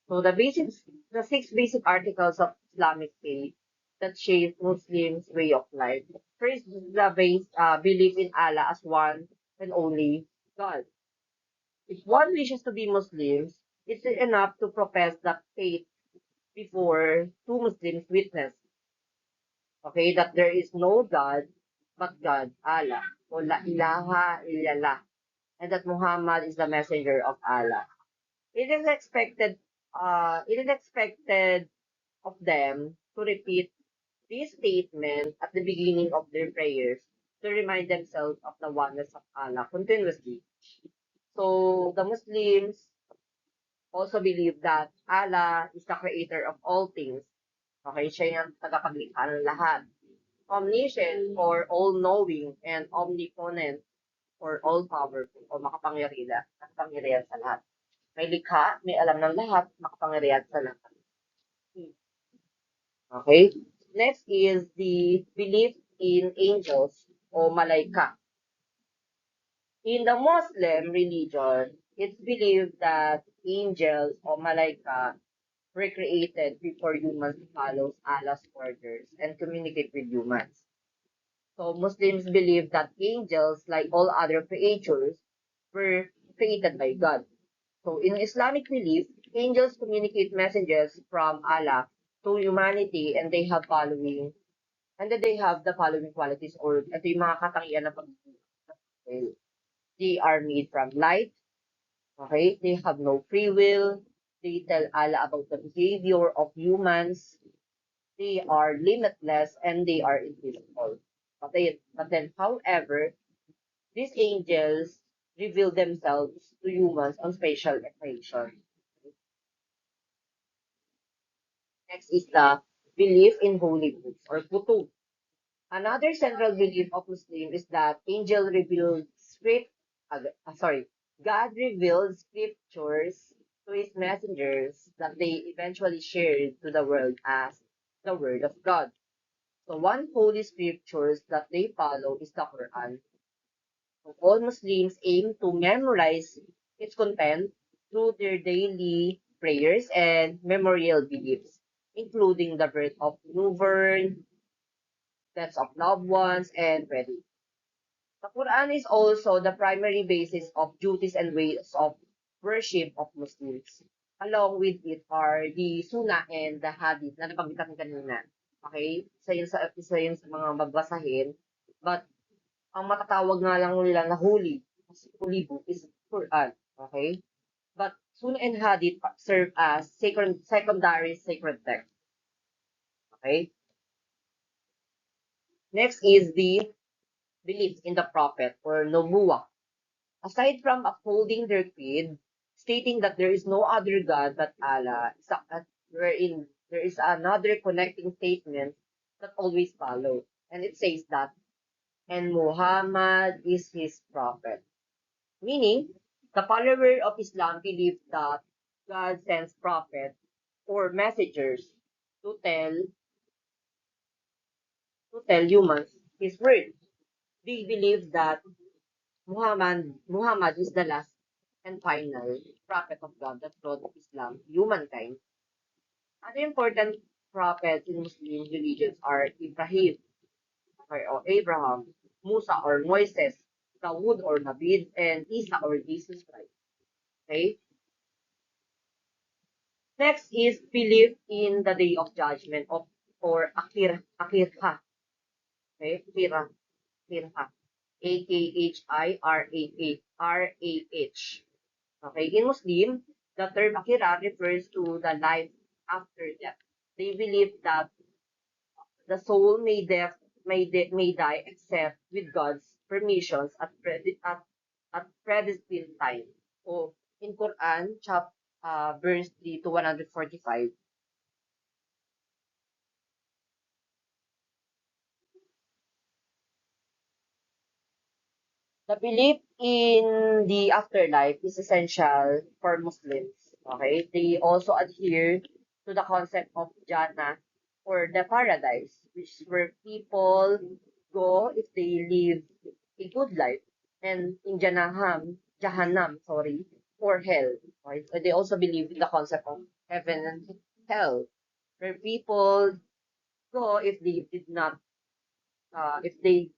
So the 6 basic articles of Islamic faith that shape Muslims' way of life. First, the belief in Allah as one and only God. If one wishes to be Muslims, it's enough to profess that faith before two Muslims witness, okay, that there is no God but God, Allah, o la ilaha illallah, and that Muhammad is the messenger of Allah. It is expected of them to repeat this statement at the beginning of their prayers to remind themselves of the oneness of Allah continuously. So the Muslims also believe that Allah is the creator of all things. Okay, siya yung tagapaglikha ng lahat. Omniscient or all-knowing and omnipotent or all-powerful o makapangyarihan sa lahat. May likha, may alam ng lahat, makapangyarihan sa lahat. Okay? Next is the belief in angels o malaika. In the Muslim religion, it's believed that angels or malaika were created before humans follow Allah's orders and communicate with humans. So Muslims believe that angels, like all other creatures, were created by God. So in Islamic belief, angels communicate messages from Allah to humanity and they have the following qualities or ito yung mga katangian ng pag-ibig. They are made from light. Okay? They have no free will. They tell Allah about the behavior of humans. They are limitless and they are invisible. But then, however, these angels reveal themselves to humans on special occasions. Next is the belief in holy books or kutub. Another central belief of Muslim is that God revealed scriptures to his messengers that they eventually shared to the world as the word of God. So one holy scriptures that they follow is the Quran. So all Muslims aim to memorize its content through their daily prayers and memorial beliefs, including the birth of newborn, deaths of loved ones, and weddings. The Quran is also the primary basis of duties and ways of worship of Muslims. Along with it are the Sunnah and the Hadith na nabanggit natin kanina. Okay? Isa yun sa mga babbasahin. But, ang matatawag nga lang nila na holy book is Quran. Okay? But, Sunnah and Hadith serve as secondary sacred text. Okay? Next is the belief in the prophet or Nubuwah. Aside from upholding their creed, stating that there is no other God but Allah, wherein there is another connecting statement that always follow. And it says that, and Muhammad is his prophet. Meaning, the follower of Islam believe that God sends prophets or messengers to tell humans his word. They believe that Muhammad is the last and final prophet of God that brought Islam to humankind. Other important prophets in Muslim religions are Abraham, Musa or Moises, Dawood or David, and Isa or Jesus Christ. Okay? Next is belief in the day of judgment or Akhirah. Okay? Akhirah. Akhirah. Okay, in Muslim, the term akhirah refers to the life after death. They believe that the soul may die except with God's permissions at predestined time. So in Quran, verse 3 to 145. The belief in the afterlife is essential for Muslims. Okay, they also adhere to the concept of Jannah or the paradise, which is where people go if they live a good life, and in Jahannam, or hell. Right? So they also believe in the concept of heaven and hell, where people go if they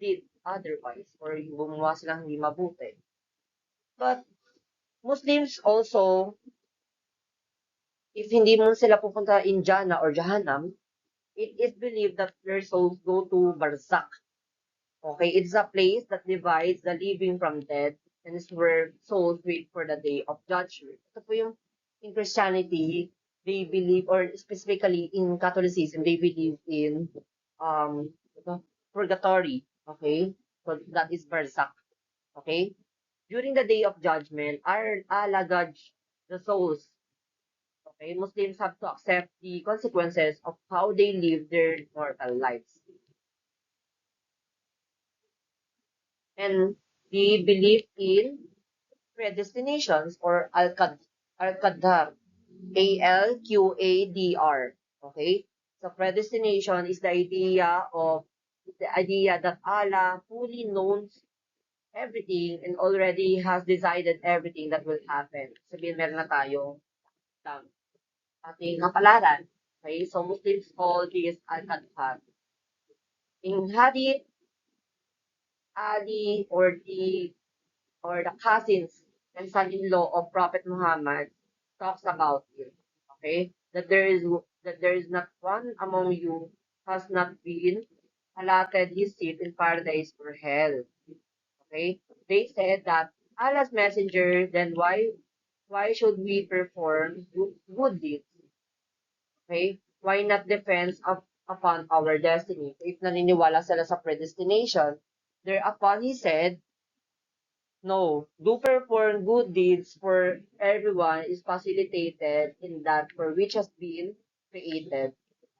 did otherwise or yung gumawa silang hindi mabuti. But Muslims also, if hindi mo sila pupunta in Jannah or Jahannam, it is believed that their souls go to Barzakh. Okay, it's a place that divides the living from dead and is where souls wait for the day of judgment. Ito po yung in Christianity, they believe, or specifically in Catholicism, they believe in um purgatory. Okay, so that is Barzakh. Okay, during the day of judgment, Allah judge the souls. Okay, Muslims have to accept the consequences of how they live their mortal lives. And we believe in predestinations or Al-Qadar. Alqadr. Okay? So predestination is the idea that Allah fully knows everything and already has decided everything that will happen. Sabihin meron na tayong ating kapalaran. Okay? So Muslims call this Al-Qadar. In Hadith, Ali or the cousins and son-in-law of Prophet Muhammad talks about it. Okay? That there is not one among you has not been allotted his seat in paradise or hell. Okay? They said that Allah's messenger, then why should we perform good deeds? Okay? Why not defense of upon our destiny. If naniniwala sila sa predestination, thereupon he said, no, do perform good deeds for everyone is facilitated in that for which has been created.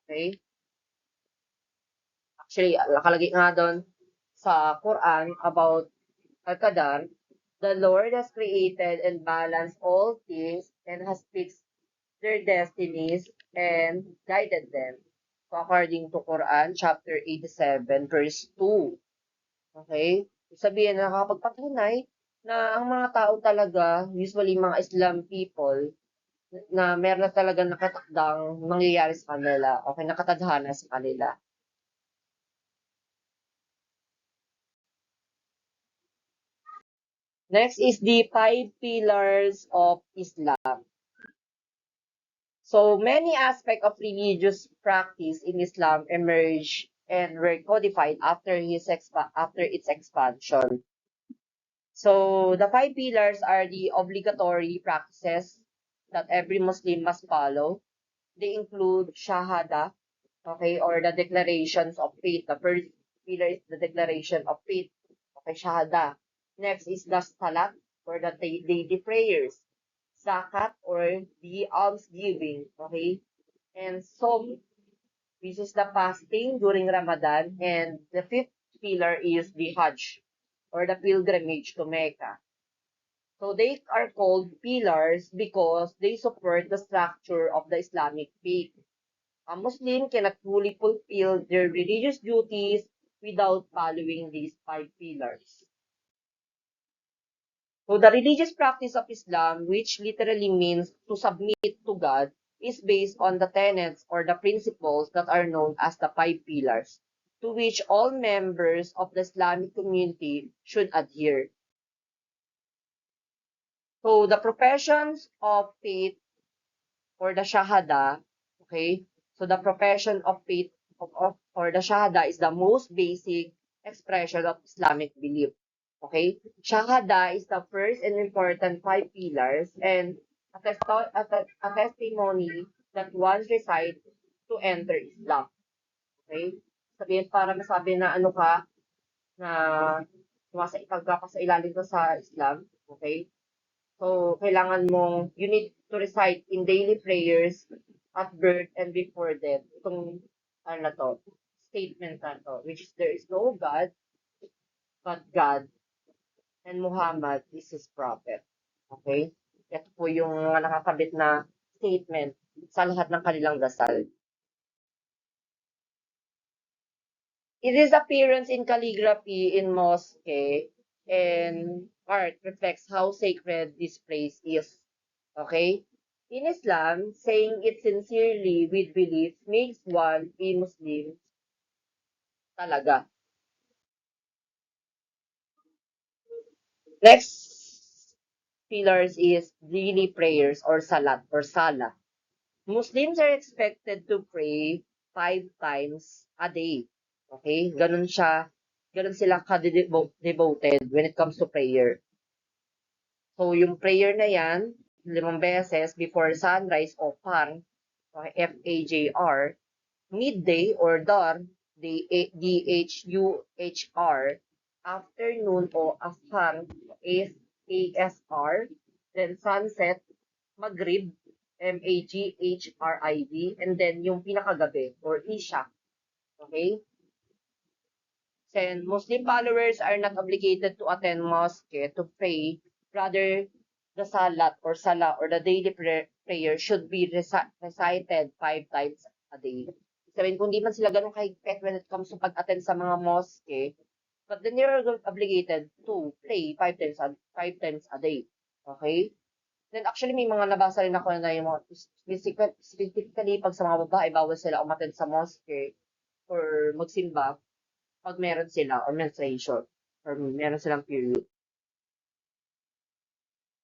Okay? Actually, nakalagay nga doon sa Quran about Al-Qadar, the Lord has created and balanced all things and has fixed their destinies and guided them. So, according to Quran, chapter 87, verse 2. Okay? Sabihin na nakapagpatunay na ang mga tao talaga, usually mga Islam people, na meron na talaga nakatakdang mangyayari sa kanila, okay, nakatadhana sa kanila. Next is the 5 pillars of Islam. So, many aspects of religious practice in Islam emerged and were codified after its expansion. So, the 5 pillars are the obligatory practices that every Muslim must follow. They include Shahada, okay, or the declarations of faith. The first pillar is the declaration of faith, okay, Shahada. Next is the Salat, or the daily prayers. Zakat, or the almsgiving, okay, and Som, which is the fasting during Ramadan, and the fifth pillar is the Hajj, or the pilgrimage to Mecca. So they are called pillars because they support the structure of the Islamic faith. A Muslim cannot fully fulfill their religious duties without following these 5 pillars. So the religious practice of Islam, which literally means to submit to God, is based on the tenets or the principles that are known as the 5 pillars, to which all members of the Islamic community should adhere. So the professions of faith, or the Shahada, okay? So the profession of faith or the Shahada is the most basic expression of Islamic belief. Okay? Shahada is the first and important 5 pillars and a testimony that one recites to enter Islam. Okay? Sabihin, para masabi na ano ka, na ipagka ka sa ilalim ka sa Islam. Okay? So, kailangan mong, you need to recite in daily prayers at birth and before death. Itong, ano na to, statement na to, which is there is no God but God and Muhammad is his prophet. Okay? Ito po yung mga nakakabit na statement sa lahat ng kanilang dasal. Its appearance in calligraphy in mosque and art reflects how sacred this place is. Okay? In Islam, saying it sincerely with belief makes one a Muslim talaga. Next pillars is daily prayers or salat or salah. Muslims are expected to pray 5 times a day. Okay? Ganun sila ka-devoted when it comes to prayer. So, yung prayer na yan, 5 beses before sunrise o Fajr, F-A-J-R, midday or dawn, D-H-U-H-R, afternoon o Asr, A-S-R, then sunset, Maghrib, M-A-G-H-R-I-B, and then yung pinakagabi or Isha. Okay? And Muslim followers are not obligated to attend mosque to pray. Rather, the salat or salah or the daily prayer should be recited 5 times a day. Sabihin, kung di man sila ganun kahigpit when it comes to pag-attend sa mga mosque, but then you're obligated to pray 5 times a day. Okay? Then actually may mga nabasa rin ako na yung mga specifically pag sa mga babae, bawal sila umattend sa mosque or magsimba pag meron sila or menstruation or meron silang period.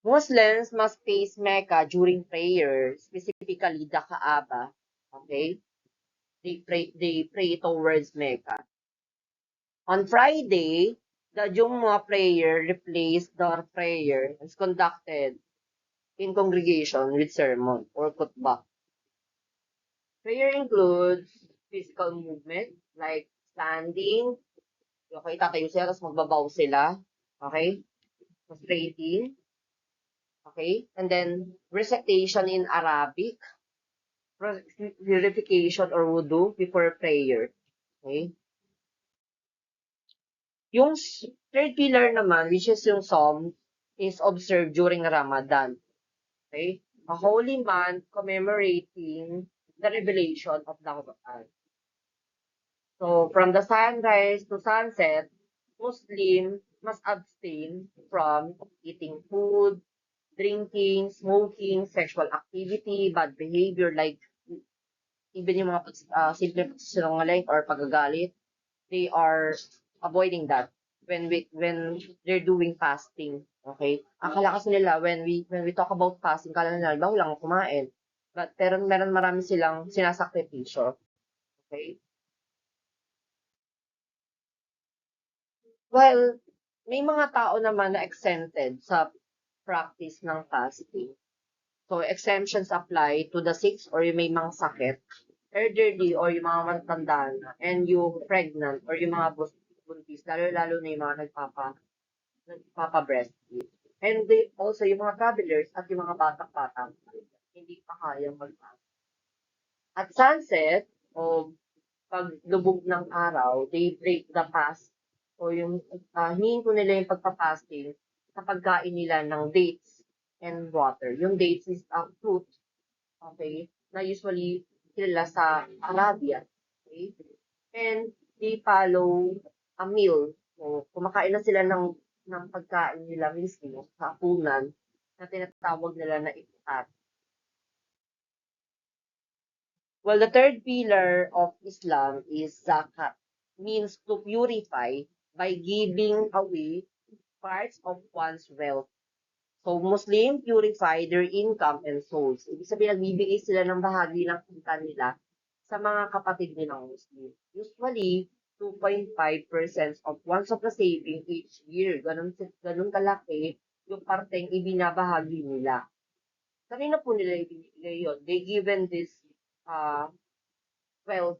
Muslims must face Mecca during prayer, specifically the Kaaba. Okay? They pray towards Mecca. On Friday, the Jumu'ah prayer replaced the prayer is conducted in congregation with sermon or khutbah. Prayer includes physical movement, like standing, okay, tatayo sila, tapos magbabaw sila, okay, prostrating, okay, and then recitation in Arabic, purification or wudu before prayer, okay. Yung third pillar naman, which is yung Psalm, is observed during Ramadan, okay, a holy month commemorating the revelation of the Quran. So, from the sunrise to sunset, Muslim must abstain from eating food, drinking, smoking, sexual activity, bad behavior, like even yung mga simple pagsisinungaling or pagagalit, they are avoiding that when they're doing fasting. Okay? Akala kasi nila when we talk about fasting, kala nila bawal lang kumain. Pero meron marami silang sinasakripisyo. Okay? Well, may mga tao naman na exempted sa practice ng fasting. So, exemptions apply to the sick or yung may mga sakit, elderly or yung mga matanda na, and yung pregnant or yung mga buntis, lalo-lalo na yung mga nagpapa-breastfeed. And also yung mga travelers at yung mga batang-batang hindi pa kayang mag-fast. At sunset, o paglubog ng araw, they break the fast o yung hihinto nila yung pagpa-fasting sa pagkain nila ng dates and water. Yung dates is a fruit, okay, na usually kilala sa Arabia, okay? And they follow a meal. So, kumakain na sila ng pagkain nila mismo sa hapunan na tinatawag nila na iftar. Well, the third pillar of Islam is zakat, means to purify by giving away parts of one's wealth. So, Muslim purify their income and souls. Ibig sabihin, nagbibigay sila ng bahagi ng kita nila sa mga kapatid nilang Muslim. Usually, 2.5% of one's of the saving each year. Ganun kalaki yung parteng ibinabahagi nila. Kanina po nila ibinigay yun. They given this wealth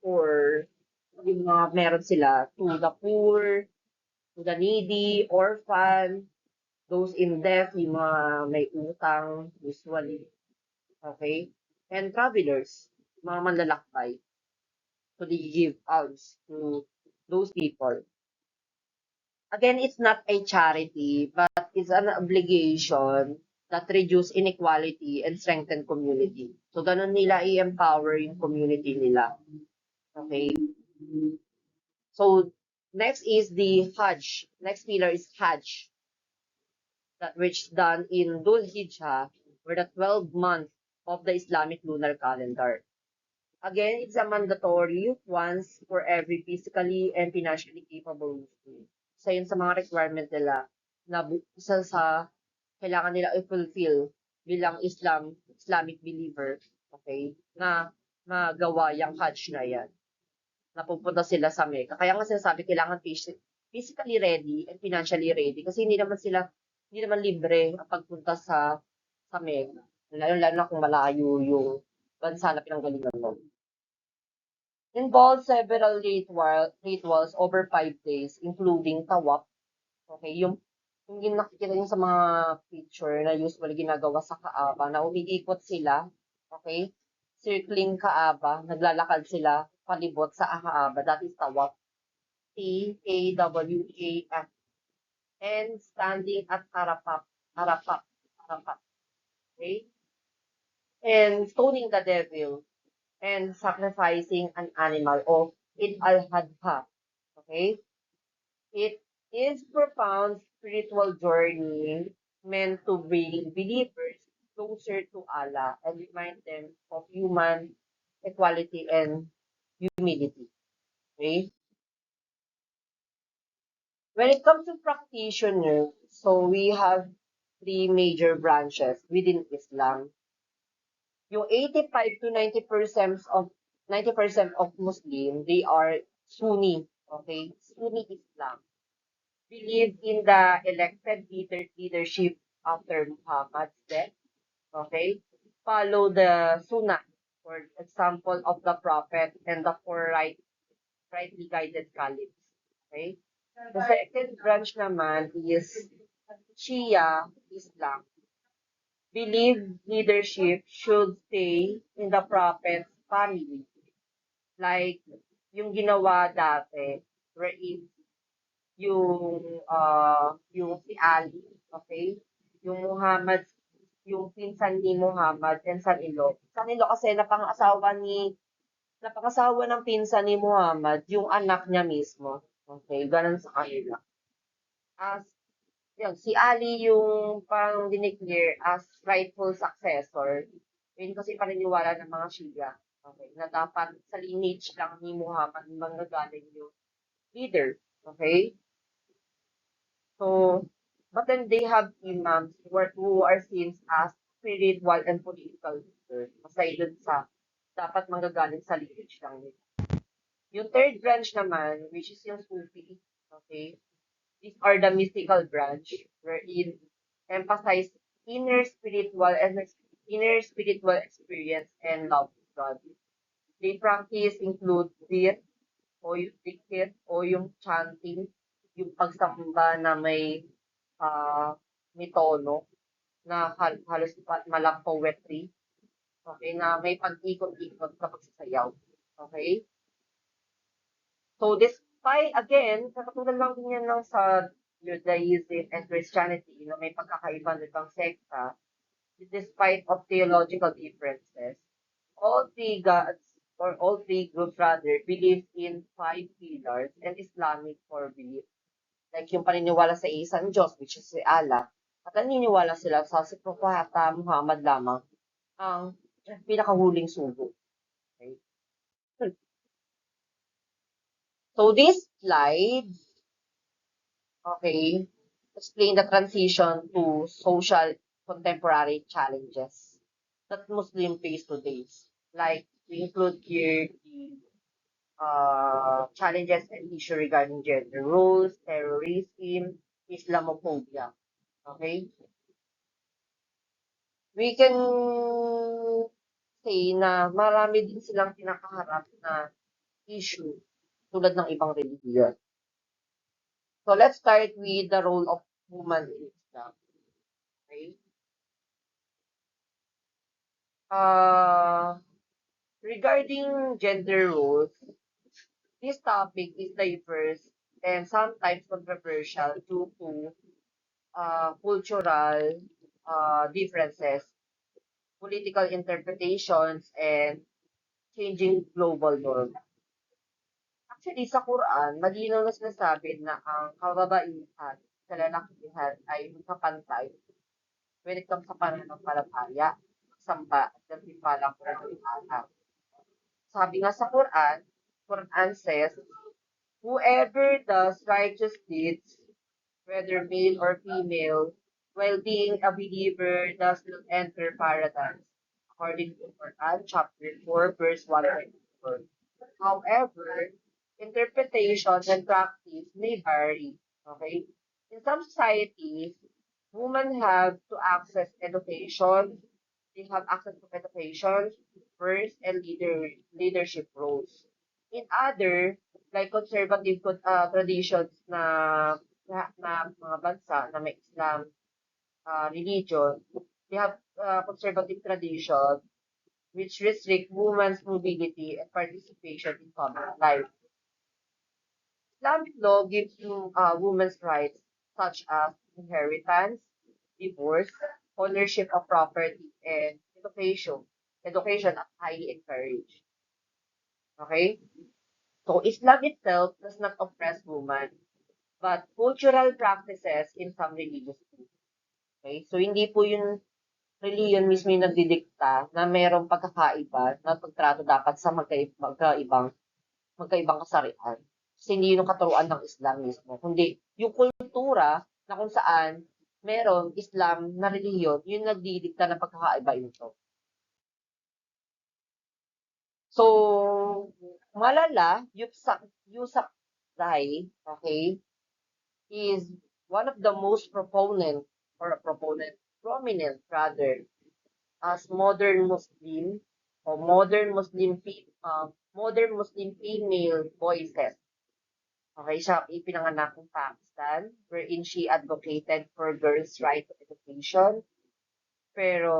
or yung mga meron sila to the poor, to the needy, orphan, those in debt, yung mga may utang, usually. Okay? And travelers, mga manlalakbay. So they give alms to those people. Again, it's not a charity, but it's an obligation that reduce inequality and strengthen community. So ganun nila i-empower yung community nila. Okay? So next is the Hajj. Next pillar is Hajj, that which done in Dhul Hijjah, or the 12th month of the Islamic lunar calendar. Again, it's a mandatory once for every physically and financially capable Muslim. So yun sa mga requirement nila na isa sa kailangan nila i-fulfill bilang Islamic believer, okay, na magawa yung Hajj na yan. Napupunta sila sa Mecca. Kaya nga sinasabi, kailangan physically ready and financially ready kasi hindi naman libre ang pagpunta sa Mecca. Lalo na kung malayo yung bansa na pinanggalingan mo. Involves several rituals over 5 days, including tawaf. Okay, yung nakikita nyo sa mga picture na usually ginagawa sa Kaaba, na umiikot sila, okay, circling Kaaba, naglalakad sila palibot sa Kaaba, that is tawaf. T-A-W-A-F. And standing at Arafat. Okay? And stoning the devil and sacrificing an animal of Eid al-Adha. Okay? It is profound spiritual journey meant to bring believers closer to Allah and remind them of human equality and humility. Okay? When it comes to practitioners, so we have 3 major branches within Islam. Yung 85 to 90% of Muslim, they are Sunni, okay? Sunni Islam. Believe in the elected leadership after Muhammad's death, okay? Follow the Sunnah For example, of the Prophet and the four rightly guided caliphs. Okay? The second branch naman is Shia Islam. Believe leadership should stay in the Prophet's family. Like yung ginawa dati, wherein yung si Ali, okay? Yung Muhammad, yung pinsan ni Muhammad and son-in-law. Son-in-law kasi napangasawa ng pinsan ni Muhammad, yung anak niya mismo. Okay, ganun sa kanila. As, yun, si Ali yung parang dineclare as rightful successor. Yun kasi paniniwala ng mga Shia. Okay, na dapat sa lineage lang ni Muhammad manggagaling yung leader. Okay? So, but then they have imams who are seen as spiritual and political leaders. Aside dun sa dapat manggagaling sa lineage lang nila. Yung third branch naman, which is yung Sufi, okay? These are the mystical branch wherein emphasize inner spiritual experience and love of God. They practice include dhikr o yung chanting, yung pagsamba na may tono na halos malang poetry. Okay, na may pag-ikot-ikot kapag sasayaw. Okay? So, despite, again, katulad lang din yan ng sa Judaism and Christianity, na may pagkakaiba nitong sekta, despite of theological differences, all three gods, or all three groups rather, believe in 5 pillars and Islamic core belief. Like yung paniniwala sa isang Diyos, which is si Allah, at naniniwala sila sa si Propeta Muhammad lamang ang pinakahuling sugo. Okay? So this slide, okay, explain the transition to social contemporary challenges that Muslims face today. Like, we include here the challenges and issues regarding gender roles, terrorism, Islamophobia. Okay? We can say na marami din silang kinakaharap na issue tulad ng ibang religiyon. So let's start with the role of woman in Islam. Okay? Regarding gender roles, this topic is diverse and sometimes controversial due to cultural differences, political interpretations, and changing global norms. Actually, sa Quran, malinaw na sinasabi na ang kababaihan sa lalakihan ay magkapantay when it comes sa pananampalataya, pagsamba, at nagtipalang pananampalataya. Sabi nga sa Quran says, whoever does righteous deeds, whether male or female, while being a believer does not enter paradise. According to Quran, chapter 4, verse 124. However, interpretation and practice may vary. Okay? In some societies, women have to access education. They have access to education first and leadership roles. In other, like conservative traditions na mga bansa na may Islam religion, they have conservative tradition which restrict women's mobility and participation in public life. Islamic law gives you women's rights such as inheritance, divorce, ownership of property, and education. Education are highly encouraged. Okay? So Islam itself does not oppress women, but cultural practices in some religious groups. Okay? So hindi po yung reliyon mismo yung nagdidikta na mayroong pagkakaiba na pagtrato dapat sa magkaibang kasarian. Kasi hindi yun yung katuruan ng Islam mismo, kundi yung kultura na kung saan meron Islam na reliyon, yun nagdidikta ng pagkakaiba ito. So, Malala Yousafzai, okay, is one of the most prominent rather, as modern Muslim o modern Muslim female voices. Okay, siya ipinanganak ng Pakistan, wherein she advocated for girls' right to education. Pero,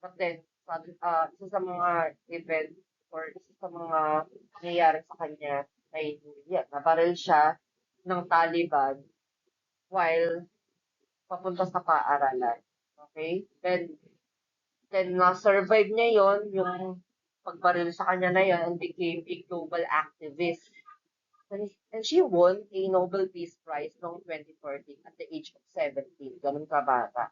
but then, isa sa mga event or isa sa mga nangyayari sa kanya ay, nabaril siya ng Taliban while papunta sa paaralan. Okay? Then na-survive niya yung pagbaril sa kanya na yan, and became a global activist. And she won a Nobel Peace Prize noong 2014 at the age of 17. Ganun kabata.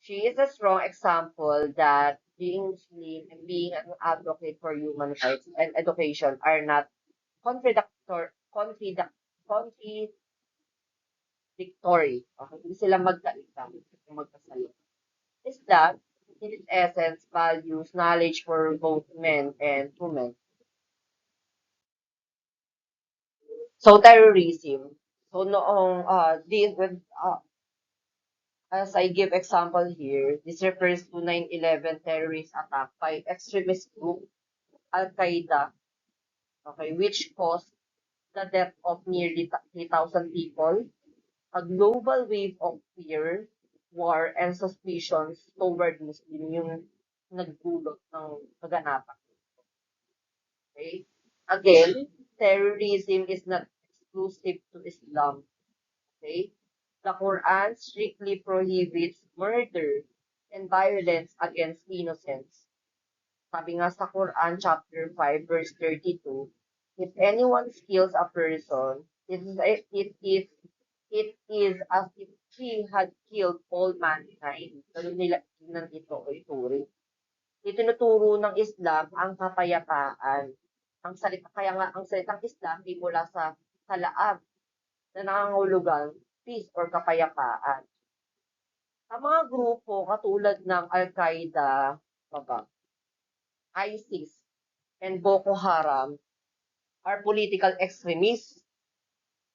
She is a strong example that being Muslim and being an advocate for human rights and education are not contradictory. Okay, hindi sila magkasalita. Is that, in its essence, values knowledge for both men and women. So, terrorism. So, noong, as I give example here, this refers to 9/11 terrorist attack by extremist group Al-Qaeda, okay, which caused the death of nearly 3,000 people, a global wave of fear, war, and suspicions toward Muslim yung nagdulot ng kaganapan. Okay? Again, terrorism is not exclusive to Islam. Okay? The Quran strictly prohibits murder and violence against innocents. Sabi nga sa Quran, chapter 5, verse 32, if anyone kills a person, it is as if he had killed all mankind. Ganun nila tingnan ito o ituring. Itinuturo ng Islam ang kapayapaan. Kaya nga ang salitang Islam ay mula sa laab na nangangahulugang peace or kapayapaan. Ang mga grupo katulad ng Al-Qaeda, ISIS, and Boko Haram are political extremists.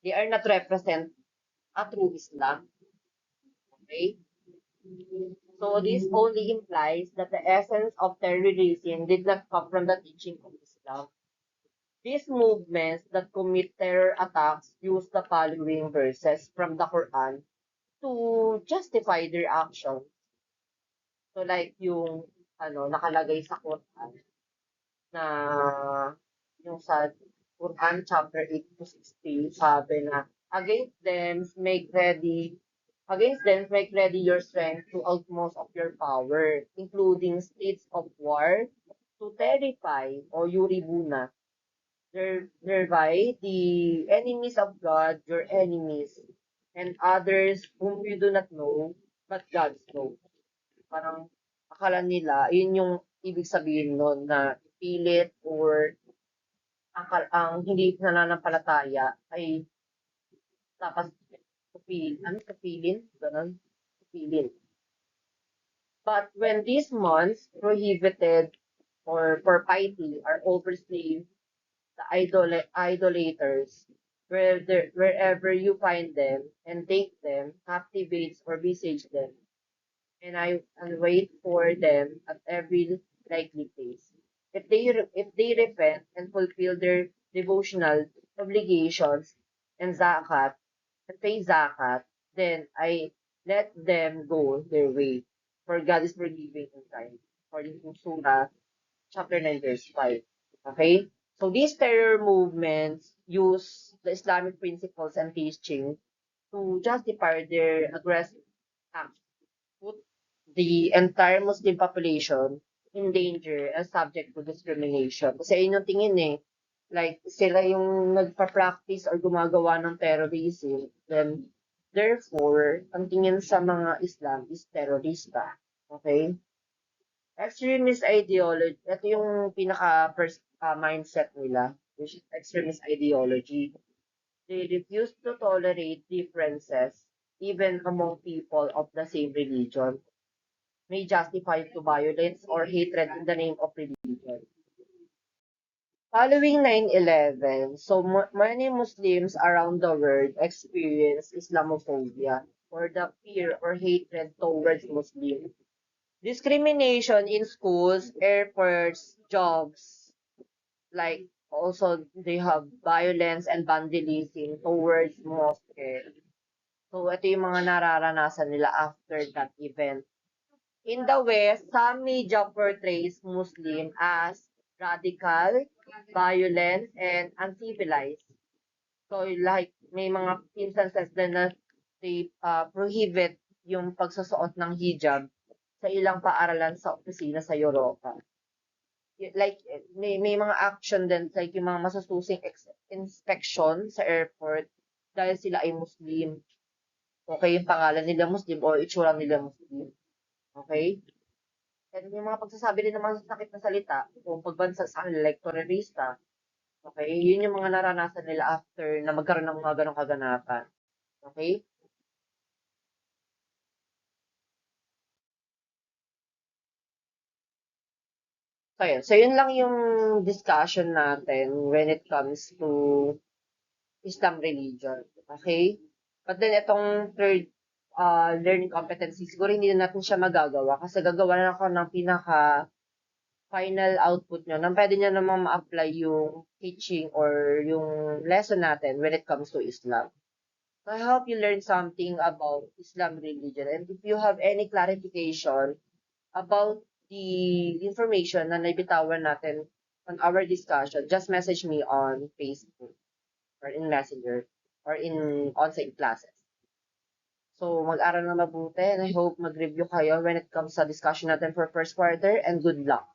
They are not represent a true Islam. Okay? So this only implies that the essence of terrorism did not come from the teaching of Islam. These movements that commit terror attacks use the following verses from the Quran to justify their actions. So like yung nakalagay sa Quran na yung sa Quran chapter 8 to 16, sabi na against them make ready your strength to utmost of your power, including states of war, to terrify or yuribuna thereby the enemies of God, your enemies, and others whom you do not know, but God knows. Parang akala nila, yun yung ibig sabihin nun na pilit or ang hindi nananampalataya ay dapat kupilin. But when these months prohibited or for piety are overslaved the idolaters, wherever you find them, and take them, captivates or besiege them, and wait for them at every likely place. If they repent and fulfill their devotional obligations and pay zakat, then I let them go their way, for God is forgiving and kind. According to Surah chapter 9, verse 5. Okay? So these terror movements use the Islamic principles and teaching to justify their aggressive acts, put the entire Muslim population in danger and subject to discrimination. Kasi yun yung tingin like sila yung nagpa-practice or gumagawa ng terrorism, then therefore, ang tingin sa mga Islam is terrorista. Okay? Extremist ideology, ito yung pinaka-first mindset nila, which is extremist ideology. They refuse to tolerate differences, even among people of the same religion, may justify to violence or hatred in the name of religion. Following 9/11, so many Muslims around the world experience Islamophobia, or the fear or hatred towards Muslims. discrimination in schools, airports, jobs, like also they have violence and vandalism towards mosque. So ito yung mga nararanasan nila after that event. In the West, some media portrays Muslim as radical, violent, and uncivilized. So like may mga instances din na they prohibit yung pagsusuot ng hijab sa ilang paaralan sa opisina sa Europa. Like may mga action din like yung mga masususing inspection sa airport dahil sila ay Muslim. Okay, yung pangalan nila Muslim o itsura nila Muslim. Okay? And yung mga pagsasabi rin ng mga sakit na salita o pagbansa sa kanila like terorista. Okay? Yun yung mga naranasan nila after na magkaroon ng mga ganong kaganapan. Okay? So, yun. So, yun lang yung discussion natin when it comes to Islam religion. Okay? But then, itong third learning competency, siguro hindi na natin siya magagawa kasi gagawa na ako ng pinaka final output nyo na pwede nyo naman ma-apply yung teaching or yung lesson natin when it comes to Islam. So, I hope you learned something about Islam religion. And if you have any clarification about the information na naibitawan natin on our discussion, just message me on Facebook or in Messenger or in on-site classes. So, mag-aral na mabuti and I hope mag-review kayo when it comes sa discussion natin for first quarter and good luck.